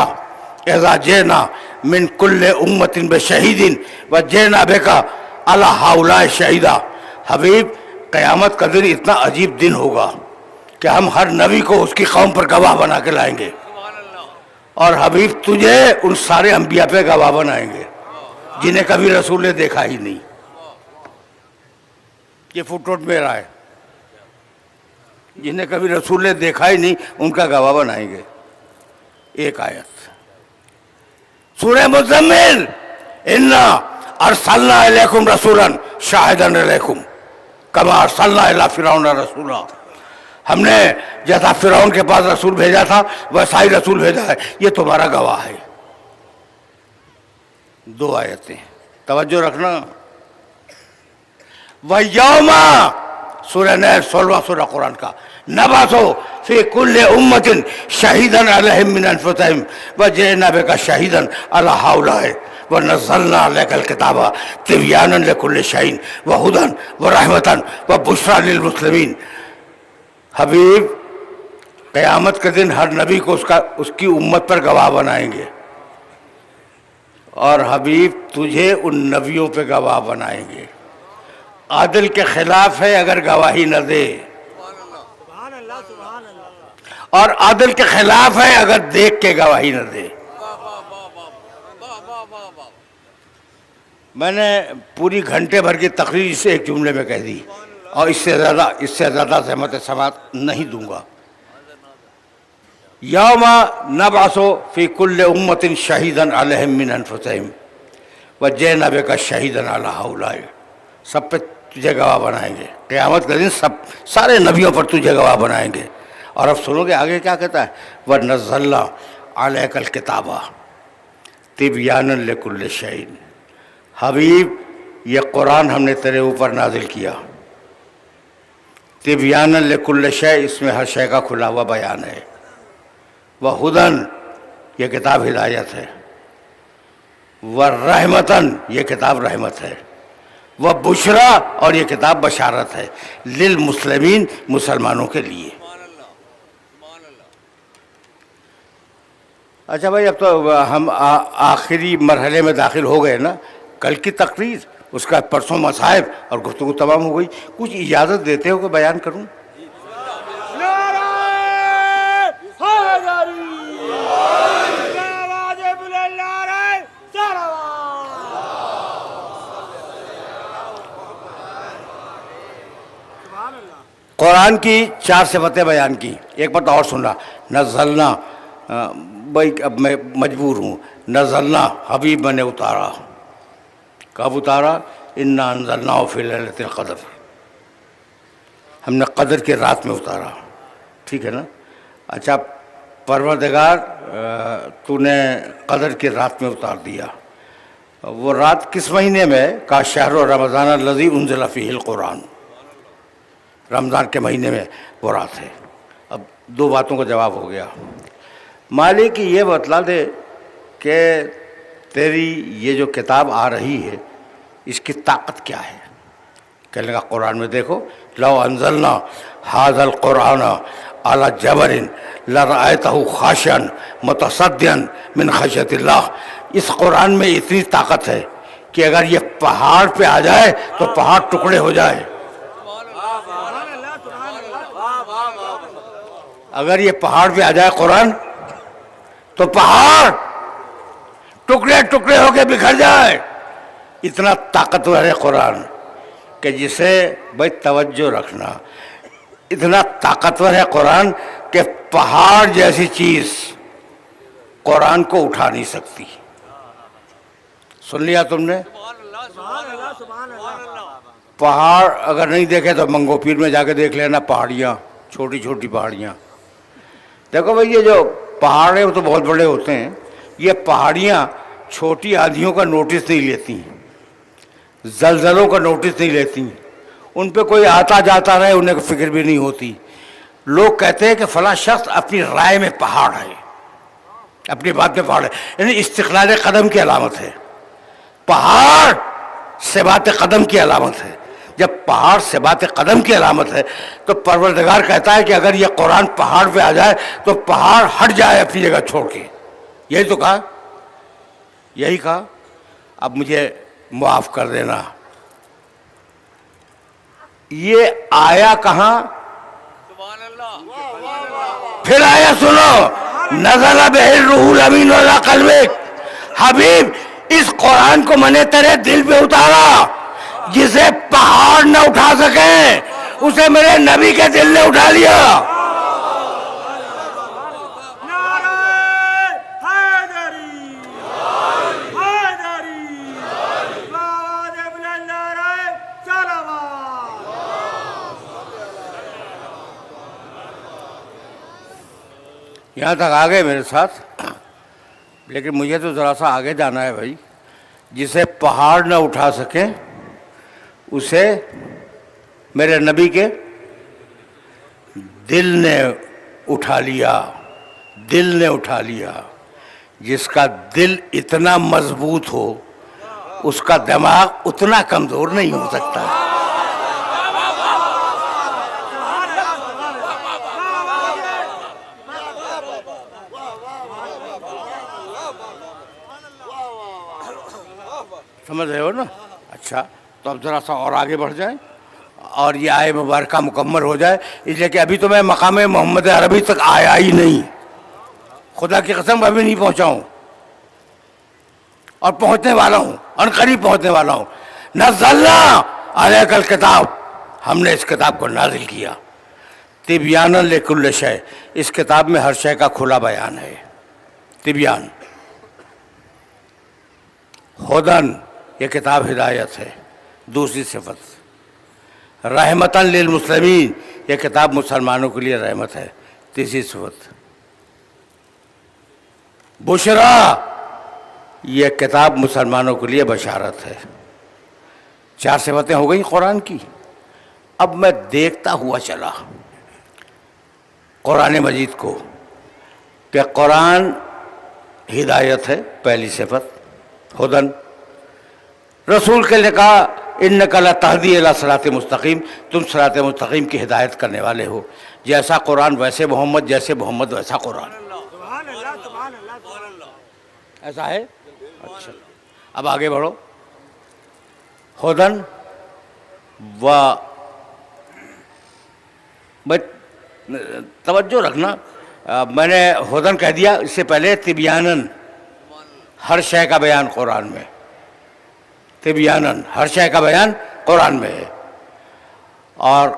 إِذَا جِئْنَا مِنْ كُلِّ أُمَّةٍ بِشَهِيدٍ وَجِئْنَا بِكَ عَلَىٰ هَٰؤُلَاءِ شَهِيدًا. حبیب، قیامت کا دن اتنا عجیب دن ہوگا کہ ہم ہر نبی کو اس کی قوم پر گواہ بنا کے لائیں گے، اور حبیب تجھے ان سارے انبیاء پہ گواہ بنائیں گے جنہیں کبھی رسول نے دیکھا ہی نہیں. یہ فٹ نوٹ میرا ہے. جنہیں کبھی رسول نے دیکھا ہی نہیں ان کا گواہ بنائیں گے. ایک آیت سورہ مزمل، انا ارسلنا الیکم رسولا شاہدا علیکم کما ارسلنا الی فرعون رسولا. ہم نے جیسا فرعون کے پاس رسول بھیجا تھا ویسا ہی رسول بھیجا ہے، یہ تمہارا گواہ ہے. 2 آیتیں توجہ رکھنا. وَيَوْمَ سورہ نحل 16واں سورہ قرآن کا. نَبَعْثُ فِي كُلِّ أُمَّةٍ شَهِيدًا عَلَيْهِمْ مِنْ أَنفُسِهِمْ وَجِئْنَا بِكَ شَهِيدًا عَلَىٰ هَٰؤُلَاءِ وَنَزَّلْنَا عَلَيْكَ الْكِتَابَ تِبْيَانًا لِكُلِّ شَيْءٍ وَهُدًى وَرَحْمَةً وَبُشْرَىٰ لِلْمُسْلِمِينَ. حبیب، قیامت کے دن ہر نبی کو اس کی امت پر گواہ بنائیں گے، اور حبیب تجھے ان نبیوں پہ گواہ بنائیں گے. عادل کے خلاف ہے اگر گواہی نہ دے، اور عادل کے خلاف ہے اگر دیکھ کے گواہی نہ دے. میں نے پوری گھنٹے بھر کی تقریر سے ایک جملے میں کہہ دی، اور اس سے زیادہ زحمت سماعت نہیں دوں گا. یوم نبعث فی کل امۃ شہیدا علیہم من انفسہم وجئنا بک شہیدا علی ہؤلاء. سب پہ تجھے گواہ بنائیں گے. قیامت کے دن سارے نبیوں پر تجھے گواہ بنائیں گے. اور اب سنو گے آگے کیا کہتا ہے، وَنَزَّلْنَا عَلَيْكَ الْكِتَابَ تِبْيَانًا لِكُلِّ شَيْءٍ. حبیب، یہ قرآن ہم نے تیرے اوپر نازل کیا. تِبْيَانًا لِكُلِّ شَيْءٍ، اس میں ہر شے کا کھلا ہوا بیان ہے. وَهُدًى، یہ کتاب ہدایت ہے. وَرَحْمَةً، یہ کتاب رحمت ہے. وہ بشرا، اور یہ کتاب بشارت ہے للمسلمین، مسلمانوں کے لیے۔ اچھا بھائی، اب تو ہم آخری مرحلے میں داخل ہو گئے نا۔ کل کی تقریر، اس کا پرسوں مصاحب، اور گفتگو تمام ہو گئی۔ کچھ اجازت دیتے ہو کہ بیان کروں؟ قرآن کی 4 صفتیں بیان کی۔ ایک بات اور سننا، نزلنا، بھائی اب میں مجبور ہوں، نزلنا حبیب میں نے اتارا۔ کب اتارا؟ انا انزلناہ فی لیلۃ القدر، ہم نے قدر کی رات میں اتارا، ٹھیک ہے نا؟ اچھا پروردگار تو نے قدر کی رات میں اتار دیا۔ وہ رات کس مہینے میں؟ کا شہر رمضان الذی انزل فیہ القرآن، رمضان کے مہینے میں وہ رات ہے۔ اب 2 باتوں کا جواب ہو گیا۔ مالک یہ بتلا دے کہ تیری یہ جو کتاب آ رہی ہے اس کی طاقت کیا ہے؟ کہنے لگا قرآن میں دیکھو، لو انزلنا ھذا القرآن علی جبل لرأیتہ خاشعا متصدعا من خشیۃ اللہ۔ اس قرآن میں اتنی طاقت ہے کہ اگر یہ پہاڑ پہ آ جائے تو پہاڑ ٹکڑے ہو جائے۔ اگر یہ پہاڑ پہ آ جائے قرآن تو پہاڑ ٹکڑے ٹکڑے ہو کے بکھر جائے۔ اتنا طاقتور ہے قرآن کہ جسے بھائی توجہ رکھنا، اتنا طاقتور ہے قرآن کہ پہاڑ جیسی چیز قرآن کو اٹھا نہیں سکتی۔ سن لیا تم نے؟ پہاڑ اگر نہیں دیکھے تو منگو پیر میں جا کے دیکھ لینا، پہاڑیاں، چھوٹی چھوٹی پہاڑیاں۔ دیکھو بھائی یہ جو پہاڑ ہیں وہ تو بہت بڑے ہوتے ہیں، یہ پہاڑیاں چھوٹی آندھیوں کا نوٹس نہیں لیتی، زلزلوں کا نوٹس نہیں لیتی، ان پہ کوئی آتا جاتا رہے انہیں فکر بھی نہیں ہوتی۔ لوگ کہتے ہیں کہ فلاں شخص اپنی رائے میں پہاڑ ہے، اپنی بات میں پہاڑ ہے، یعنی استقلال قدم کی علامت ہے۔ پہاڑ ثبات قدم کی علامت ہے۔ جب پہاڑ ثبات قدم کی علامت ہے تو پروردگار کہتا ہے کہ اگر یہ قرآن پہاڑ پہ آ جائے تو پہاڑ ہٹ جائے اپنی جگہ چھوڑ کے۔ یہی تو کہا، یہی کہا۔ اب مجھے معاف کر دینا، یہ آیا کہاں؟ پھر آیا سنو، نزل بہ الروح الامین علی قلبک۔ حبیب اس قرآن کو میں نے تیرے دل پہ اتارا، جسے پہاڑ نہ اٹھا سکیں اسے میرے نبی کے دل نے اٹھا لیا۔ یہاں تک آ گئے میرے ساتھ، لیکن مجھے تو ذرا سا آگے جانا ہے بھائی۔ جسے پہاڑ نہ اٹھا سکیں اسے میرے نبی کے دل نے اٹھا لیا، دل نے اٹھا لیا۔ جس کا دل اتنا مضبوط ہو اس کا دماغ اتنا کمزور نہیں ہو سکتا۔ سمجھ رہے ہو نا؟ اچھا تو اب ذرا سا اور آگے بڑھ جائیں اور یہ آئے مبارکہ مکمل ہو جائے، اس لیے کہ ابھی تو میں مقام محمد عربی تک آیا ہی نہیں، خدا کی قسم ابھی نہیں پہنچا ہوں، اور پہنچنے والا ہوں، ان قریب پہنچنے والا ہوں۔ نزلنا علیک الکتاب، ہم نے اس کتاب کو نازل کیا، تبیانا لکل شیء، اس کتاب میں ہر شے کا کھلا بیان ہے۔ تبیان، ہدن، یہ کتاب ہدایت ہے، دوسری صفت۔ رحمتاً للمسلمین، یہ کتاب مسلمانوں کے لیے رحمت ہے، تیسری صفت۔ بشرا، یہ کتاب مسلمانوں کے لیے بشارت ہے۔ 4 صفتیں ہو گئیں قرآن کی۔ اب میں دیکھتا ہوا چلا قرآن مجید کو کہ قرآن ہدایت ہے، پہلی صفت، ہدن۔ رسول کے نے کہا انک لتہدی الی صراط مستقیم، تم صراط مستقیم کی ہدایت کرنے والے ہو. جیسا قرآن ویسے محمد، جیسے محمد ویسا قرآن. سبحان اللہ سبحان اللہ سبحان اللہ. ایسا ہے. اچھا اب آگے بڑھو. ہدن و توجہ رکھنا، میں نے ہدن کہہ دیا، اس سے پہلے تبیانن، ہر شے کا بیان قرآن میں. تبیانن، ہر شے کا بیان قرآن میں ہے. اور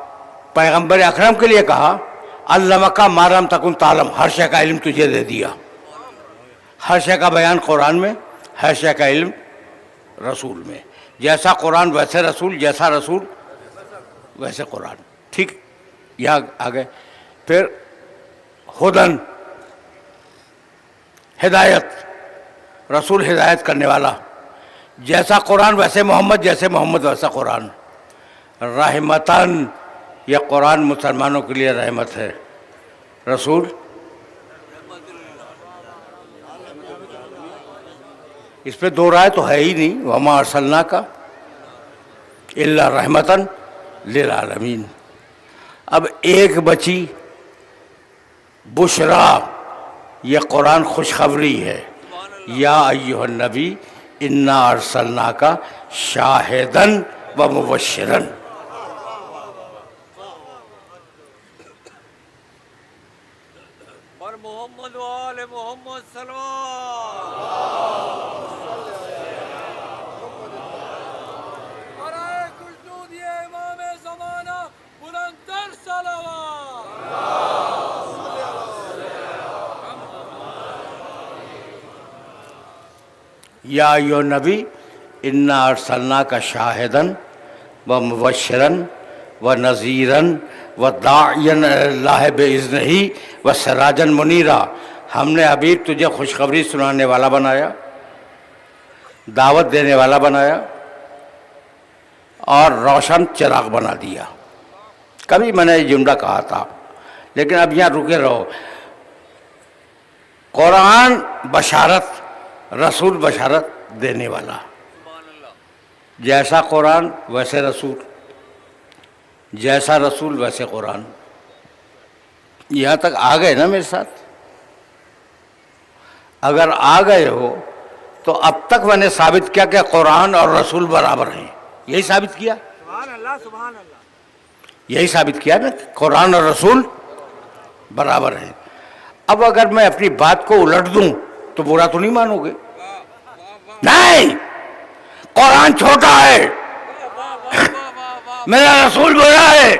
پیغمبر اکرم کے لیے کہا علمک ما لم تکن تعلم، ہر شے کا علم تجھے دے دیا. ہر شے کا بیان قرآن میں، ہر شے کا علم رسول میں. جیسا قرآن ویسے رسول، جیسا رسول ویسے قرآن. ٹھیک، یہاں آگے پھر ہدن، ہدایت، رسول ہدایت کرنے والا. جیسا قرآن ویسے محمد، جیسے محمد ویسا قرآن. رحمتاً، یہ قرآن مسلمانوں کے لیے رحمت ہے. رسول اس پہ دو رائے تو ہے ہی نہیں. وما ارسلناک الا رحمتاً للعالمین. اب ایک بچی بشرا، یہ قرآن خوشخبری ہے. یا ایھا النبی انا ارسلناک شاہدا و مبشرا. پر محمد و آل محمد صلوات. برائے خشنود یہ امام زمانہ بلندتر صلوات. یا ایھا النبی انا ارسلناک شاہدا و مبشرا و نذیرا و داعیا الی اللہ باذنہ و سراجا منیرا. ہم نے حبیب تجھے خوشخبری سنانے والا بنایا، دعوت دینے والا بنایا، اور روشن چراغ بنا دیا. کبھی میں نے یہ جملہ کہا تھا، لیکن اب یہاں رکے رہو. قرآن بشارت، رسول بشارت دینے والا. جیسا قرآن ویسے رسول، جیسا رسول ویسے قرآن. یہاں تک آ گئے نا میرے ساتھ؟ اگر آ گئے ہو تو اب تک میں نے ثابت کیا کہ قرآن اور رسول برابر ہیں. یہی ثابت کیا، سبحان اللہ سبحان اللہ. یہی ثابت کیا نا کہ قرآن اور رسول برابر ہیں. اب اگر میں اپنی بات کو الٹ دوں تو برا تو نہیں مانو گے؟ نہیں، قرآن چھوٹا ہے، میرا رسول بڑا ہے.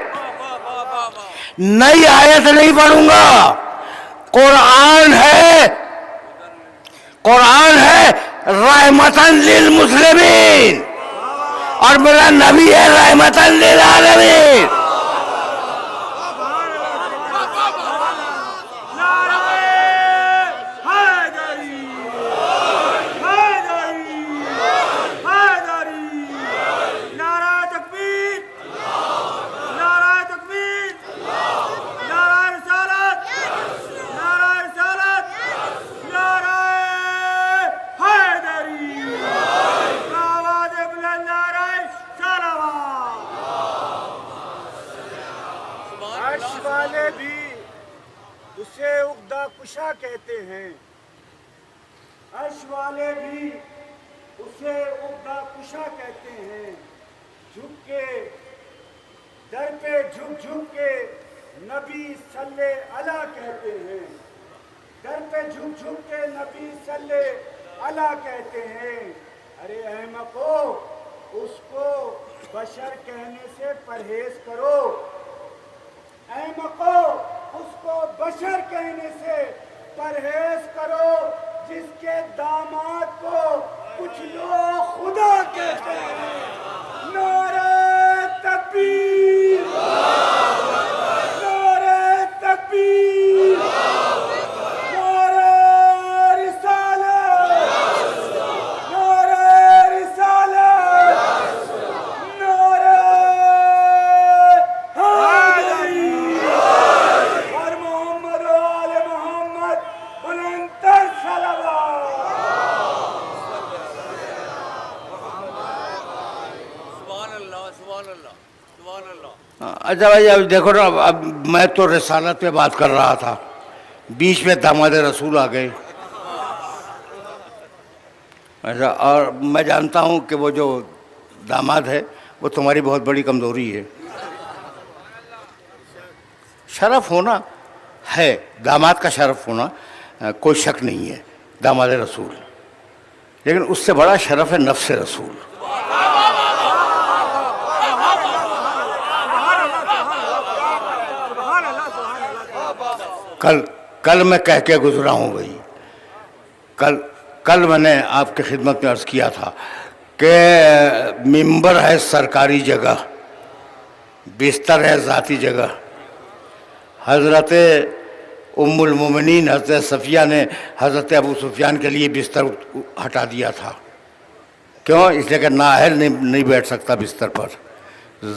نئی آیت نہیں پڑھوں گا. قرآن ہے، قرآن ہے رحمتاً للمسلمین، اور میرا نبی ہے رحمتاً للعالمین. اسے عقدہ کشا کہتے ہیں. عرش والے بھی اسے عقدہ کشا کہتے ہیں. جھک کے در پہ جھک جھک کے نبی صلی اللہ کہتے ہیں. در پہ جھک جھک کے نبی صلی اللہ کہتے ہیں. ارے احمقو، اس کو بشر کہنے سے پرہیز کرو. احمقو، اس کو بشر کہنے سے پرہیز کرو جس کے داماد کو کچھ لوگ خدا کہتے ہیں. نعرہ تکبیر، نعرہ تکبیر، نعرہ رسالت، نعرہ رسالت، نعرہ حیدری. اور محمد و آل محمد بلندتر صلوات. اچھا بھائی اب دیکھو نا، اب میں تو رسالت پہ بات کر رہا تھا، بیچ میں داماد رسول آ گئے. اچھا، اور میں جانتا ہوں کہ وہ جو داماد ہے وہ تمہاری بہت بڑی کمزوری ہے. شرف ہونا ہے، داماد کا شرف ہونا کوئی شک نہیں ہے، داماد رسول، لیکن اس سے بڑا شرف ہے نفس رسول. کل میں کہہ کے گزرا ہوں بھائی، کل میں نے آپ کی خدمت میں عرض کیا تھا کہ ممبر ہے سرکاری جگہ، بستر ہے ذاتی جگہ. حضرت ام المومنین حضرت صفیہ نے حضرت ابو سفیان کے لیے بستر ہٹا دیا تھا. کیوں؟ اس لیے کہ نااہل نہیں بیٹھ سکتا بستر پر.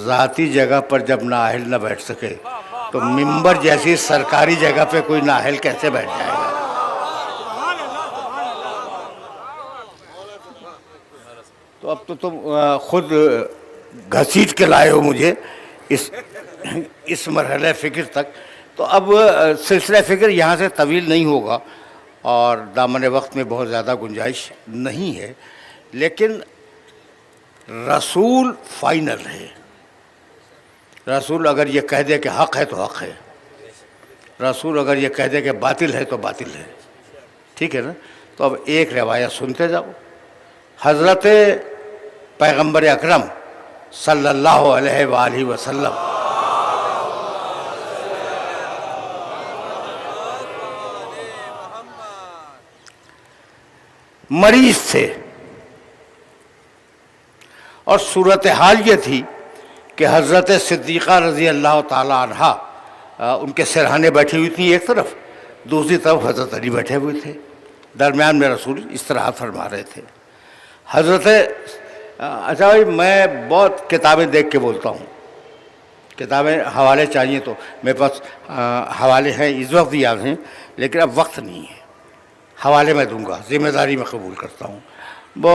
ذاتی جگہ پر جب نااہل نہ بیٹھ سکے تو ممبر جیسی سرکاری جگہ پہ کوئی نااہل کیسے بیٹھ جائے گا؟ تو اب تو تم خود گھسیٹ کے لائے ہو مجھے اس مرحلہ فکر تک. تو اب سلسلہ فکر یہاں سے طویل نہیں ہوگا اور دامن وقت میں بہت زیادہ گنجائش نہیں ہے، لیکن رسول فائنل ہے. رسول اگر یہ کہہ دے کہ حق ہے تو حق ہے، رسول اگر یہ کہہ دے کہ باطل ہے تو باطل ہے. ٹھیک ہے نا؟ تو اب ایک روایت سنتے جاؤ. حضرت پیغمبر اکرم صلی اللہ علیہ وآلہ وسلم مریض تھے، اور صورتحال یہ تھی کہ حضرت صدیقہ رضی اللہ تعالی عنہا ان کے سرہانے بیٹھی ہوئی تھیں ایک طرف، دوسری طرف حضرت علی بیٹھے ہوئے تھے، درمیان میں رسول استراحت فرما رہے تھے. حضرت اچھا بھائی، میں بہت کتابیں دیکھ کے بولتا ہوں، کتابیں حوالے چاہیے تو میرے پاس حوالے ہیں، اس وقت بھی یاد ہیں، لیکن اب وقت نہیں ہے. حوالے میں دوں گا، ذمہ داری میں قبول کرتا ہوں. وہ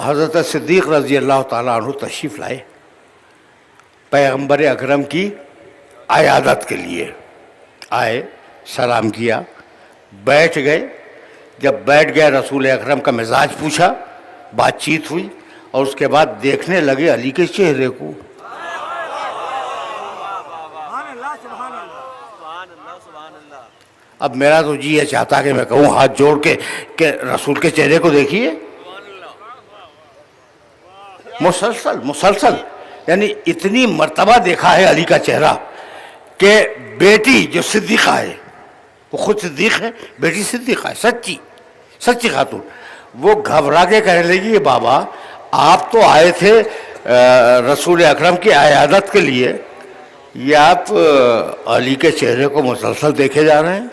حضرت صدیق رضی اللہ تعالیٰ عنہ تشریف لائے پیغمبر اکرم کی عیادت کے لیے. آئے، سلام کیا، بیٹھ گئے. جب بیٹھ گئے رسول اکرم کا مزاج پوچھا، بات چیت ہوئی، اور اس کے بعد دیکھنے لگے علی کے چہرے کو. اب میرا تو جی یہ چاہتا کہ میں کہوں ہاتھ جوڑ کے کہ رسول کے چہرے کو دیکھیے. مسلسل یعنی اتنی مرتبہ دیکھا ہے علی کا چہرہ کہ بیٹی جو صدیقہ ہے، وہ خود صدیق ہے، بیٹی صدیقہ ہے، سچی خاتون، وہ گھبرا کے کہنے لگی کہ بابا آپ تو آئے تھے رسول اکرم کی عیادت کے لیے، یہ آپ علی کے چہرے کو مسلسل دیکھے جا رہے ہیں؟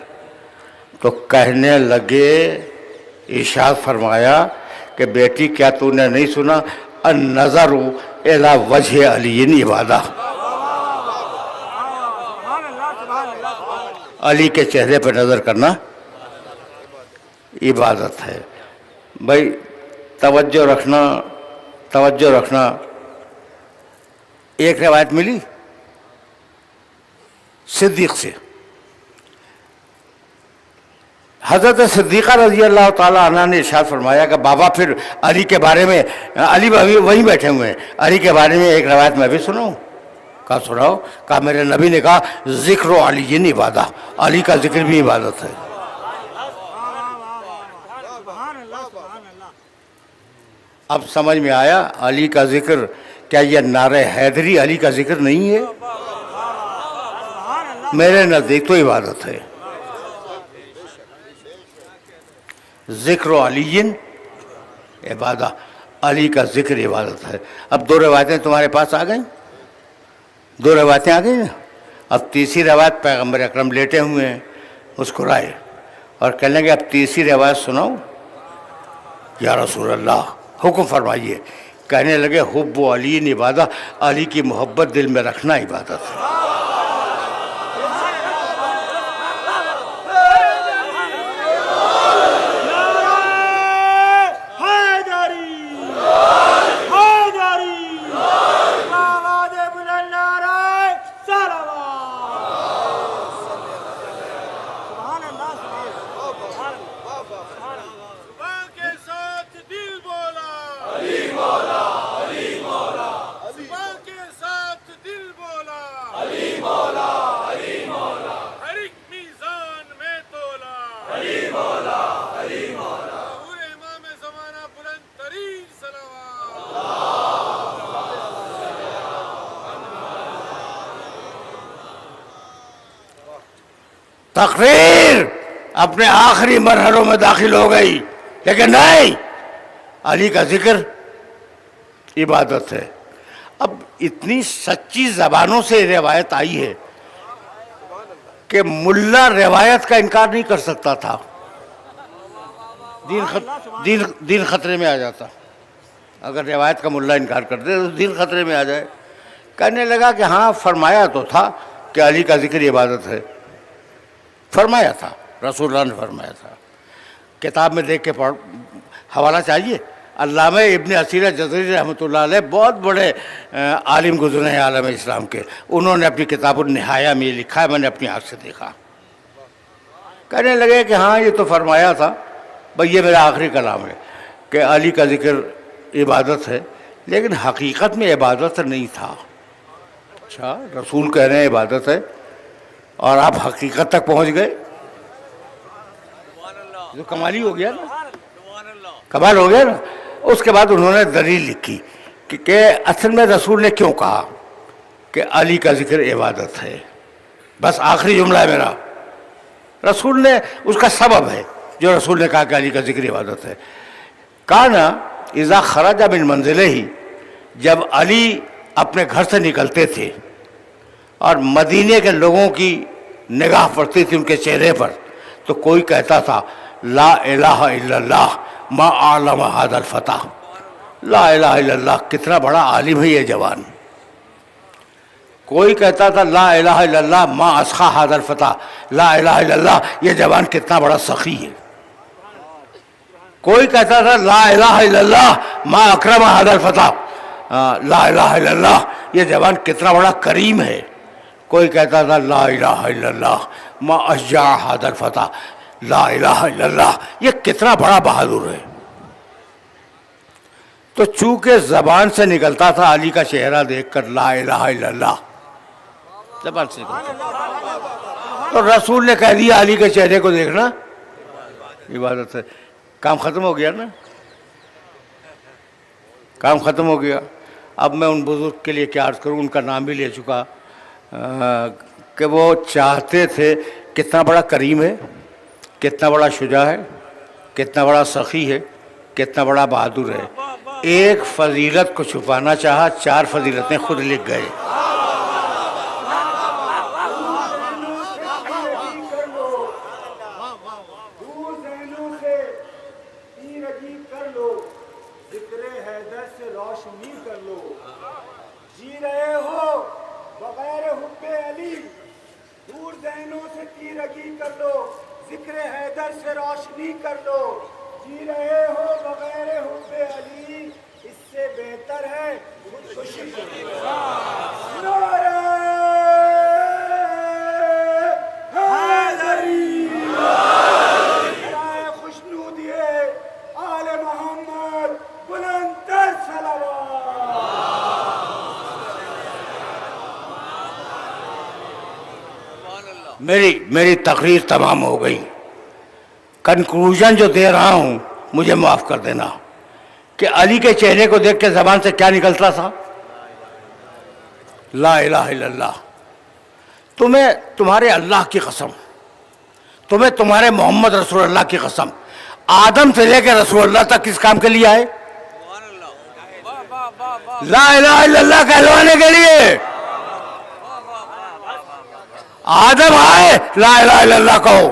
تو کہنے لگے، ارشاد فرمایا کہ بیٹی کیا تو نے نہیں سنا، النظر الی وجہ علی عبادہ، علی کے چہرے پہ نظر کرنا عبادت ہے. بھائی توجہ رکھنا. ایک روایت ملی صدیق سے، حضرت صدیقہ رضی اللہ تعالیٰ عنہ نے ارشاد فرمایا کہ بابا پھر علی کے بارے میں، علی وہیں بیٹھے ہوئے ہیں، علی کے بارے میں ایک روایت میں بھی سناؤں؟ کہا سناؤ. کہا میرے نبی نے کہا ذکر علی عبادہ، علی کا ذکر بھی عبادت ہے. اب سمجھ میں آیا علی کا ذکر، کیا یہ نعرہ حیدری علی کا ذکر نہیں ہے؟ میرے نزدیک تو عبادت ہے. ذکر علی عبادہ، علی کا ذکر عبادت ہے. اب دو روایتیں تمہارے پاس آ گئیں، دو روایتیں آ گئیں. اب تیسری روایت پیغمبر اکرم لیٹے ہوئے ہیں، مسکرائے اور کہنے لگے اب تیسری روایت سناؤ یا رسول اللہ، حکم فرمائیے. کہنے لگے حب علی عبادہ، علی کی محبت دل میں رکھنا عبادت ہے. ظہور امام زمانہ بلند ترین صلوات. تقریر اپنے آخری مرحلوں میں داخل ہو گئی، لیکن نہیں، علی کا ذکر عبادت ہے. اب اتنی سچی زبانوں سے روایت آئی ہے کہ ملا روایت کا انکار نہیں کر سکتا تھا، دین خطرے میں آ جاتا. اگر روایت کا ملا انکار کر دے تو دین خطرے میں آ جائے. کہنے لگا کہ ہاں فرمایا تو تھا کہ علی کا ذکر عبادت ہے، فرمایا تھا، رسول اللہ نے فرمایا تھا. کتاب میں دیکھ کے حوالہ چاہیے، علامہ ابن اسیر جزری رحمۃ اللہ علیہ بہت بڑے عالم گزرے ہیں عالم اسلام کے، انہوں نے اپنی کتاب النہایہ میں یہ لکھا ہے، میں نے اپنی آنکھ سے دیکھا. کہنے لگے کہ ہاں یہ تو فرمایا تھا، بھئی یہ میرا آخری کلام ہے کہ علی کا ذکر عبادت ہے، لیکن حقیقت میں عبادت نہیں تھا. اچھا، رسول کہہ رہے ہیں عبادت ہے اور آپ حقیقت تک پہنچ گئے، جو کمالی ہو گیا نا، کمال ہو گیا نا. اس کے بعد انہوں نے دلیل لکھی کہ اصل میں رسول نے کیوں کہا کہ علی کا ذکر عبادت ہے. بس آخری جملہ ہے میرا، رسول نے اس کا سبب ہے جو رسول نے کہا کہ علی کا ذکر عبادت ہے. کانا اذا خرج من منزلہ، جب علی اپنے گھر سے نکلتے تھے اور مدینے کے لوگوں کی نگاہ پڑتی تھی ان کے چہرے پر، تو کوئی کہتا تھا لا الہ الا اللہ ما اعلم ھذا الفتح. لا الہ الا اللہ، کتنا بڑا عالم ہے یہ جوان. کوئی کہتا تھا لا الہ الا اللہ ما اسخا ھذا الفتح، لا الہ الا اللہ یہ جوان کتنا بڑا سخی ہے. کوئی کہتا تھا لا الہ الا اللہ ما اکرم ھذا الفتح، لا الہ الا اللہ یہ جوان کتنا بڑا کریم ہے. کوئی کہتا تھا لا الہ الا اللہ ما اشجع ھذا الفتح، لا الہ الا اللہ یہ کتنا بڑا بہادر ہے. تو چونکہ زبان سے نکلتا تھا علی کا چہرہ دیکھ کر لا الہ الا اللہ، زبان سے نکلتا، تو رسول نے کہہ دیا علی کے چہرے کو دیکھنا عبادت ہے. کام ختم ہو گیا نا، کام ختم ہو گیا. اب میں ان بزرگ کے لیے کیا عرض کروں، ان کا نام بھی لے چکا کہ وہ چاہتے تھے، کتنا بڑا کریم ہے، کتنا بڑا شجاع ہے، کتنا بڑا سخی ہے، کتنا بڑا بہادر ہے. ایک فضیلت کو چھپانا چاہا، 4 فضیلتیں خود لکھ گئے. دور ذہنوں سے تیر عجیب کر لو، ذکر حیدر سے روشنی کر لو. جی رہے ہو بغیر حب علی، دور ذہنوں سے تیر عجیب کر لو، ذکر حیدر سے روشنی کر لو. جی رہے ہو بغیر حب علی، اس سے بہتر ہے خودکشی کرو. نعرہ حیدری، نعرہ خوشنودی آل محمد، بلند تر صلوات. میری تقریر تمام ہو گئی. کنکلوژن جو دے رہا ہوں مجھے معاف کر دینا کہ علی کے چہرے کو دیکھ کے زبان سے کیا نکلتا تھا؟ لا الہ الا اللہ. تمہیں تمہارے اللہ کی قسم، تمہیں تمہارے محمد رسول اللہ کی قسم، آدم سے لے کے رسول اللہ تک کس کام کے لیے آئے؟ لا الہ الا اللہ کہلوانے کے لیے. آدم آئے لا الہ الا اللہ کہو،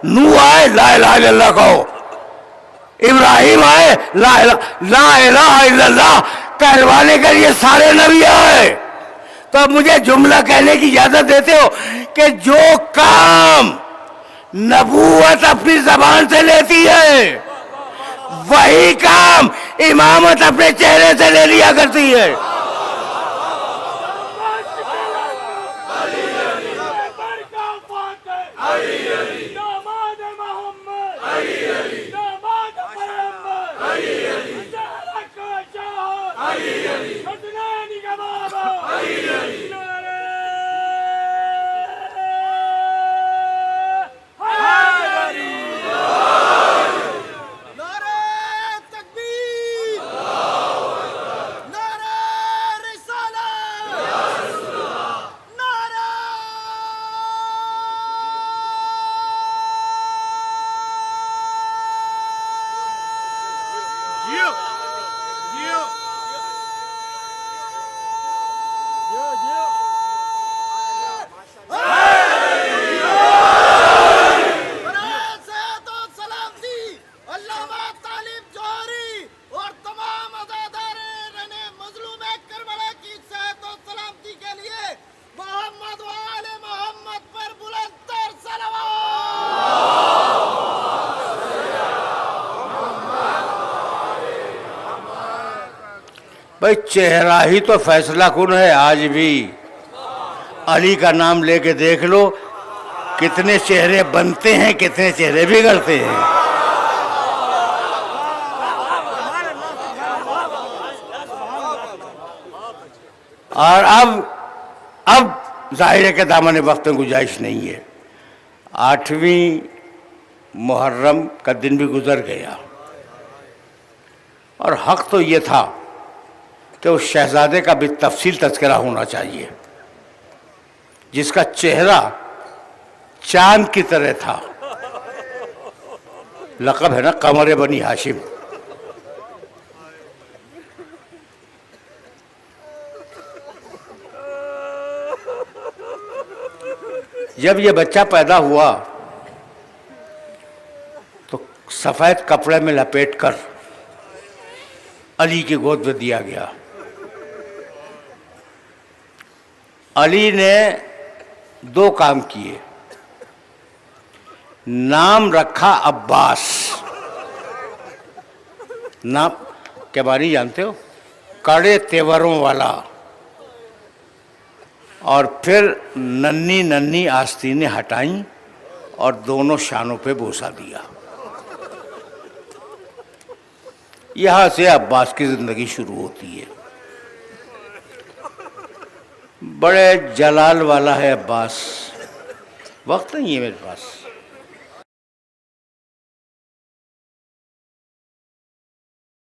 نوح آئے لا الہ الا اللہ کہو، ابراہیم آئے لا الہ الا اللہ کہلوانے کے لیے سارے نبی آئے. تو اب مجھے جملہ کہنے کی اجازت دیتے ہو کہ جو کام نبوت اپنی زبان سے لیتی ہے وہی کام امامت اپنے چہرے سے لے لیا کرتی ہے. بھائی چہرہ ہی تو فیصلہ کن ہے. آج بھی علی کا نام لے کے دیکھ لو کتنے چہرے بنتے ہیں کتنے چہرے بگڑتے ہیں. اور اب ظاہر ہے کہ دامن وقت میں گنجائش نہیں ہے. 8ویں محرم کا دن بھی گزر گیا اور حق تو یہ تھا کہ اس شہزادے کا بھی تفصیل تذکرہ ہونا چاہیے جس کا چہرہ چاند کی طرح تھا. لقب ہے نا قمر بنی ہاشم. جب یہ بچہ پیدا ہوا تو سفید کپڑے میں لپیٹ کر علی کی گود میں دیا گیا. علی نے 2 کام کیے. نام رکھا عباس. نام کے بارے جانتے ہو؟ کڑے تیوروں والا. اور پھر ننھی ننھی آستینیں ہٹائیں اور دونوں شانوں پہ بوسہ دیا. یہاں سے عباس کی زندگی شروع ہوتی ہے. بڑے جلال والا ہے عباس. وقت نہیں ہے میرے پاس.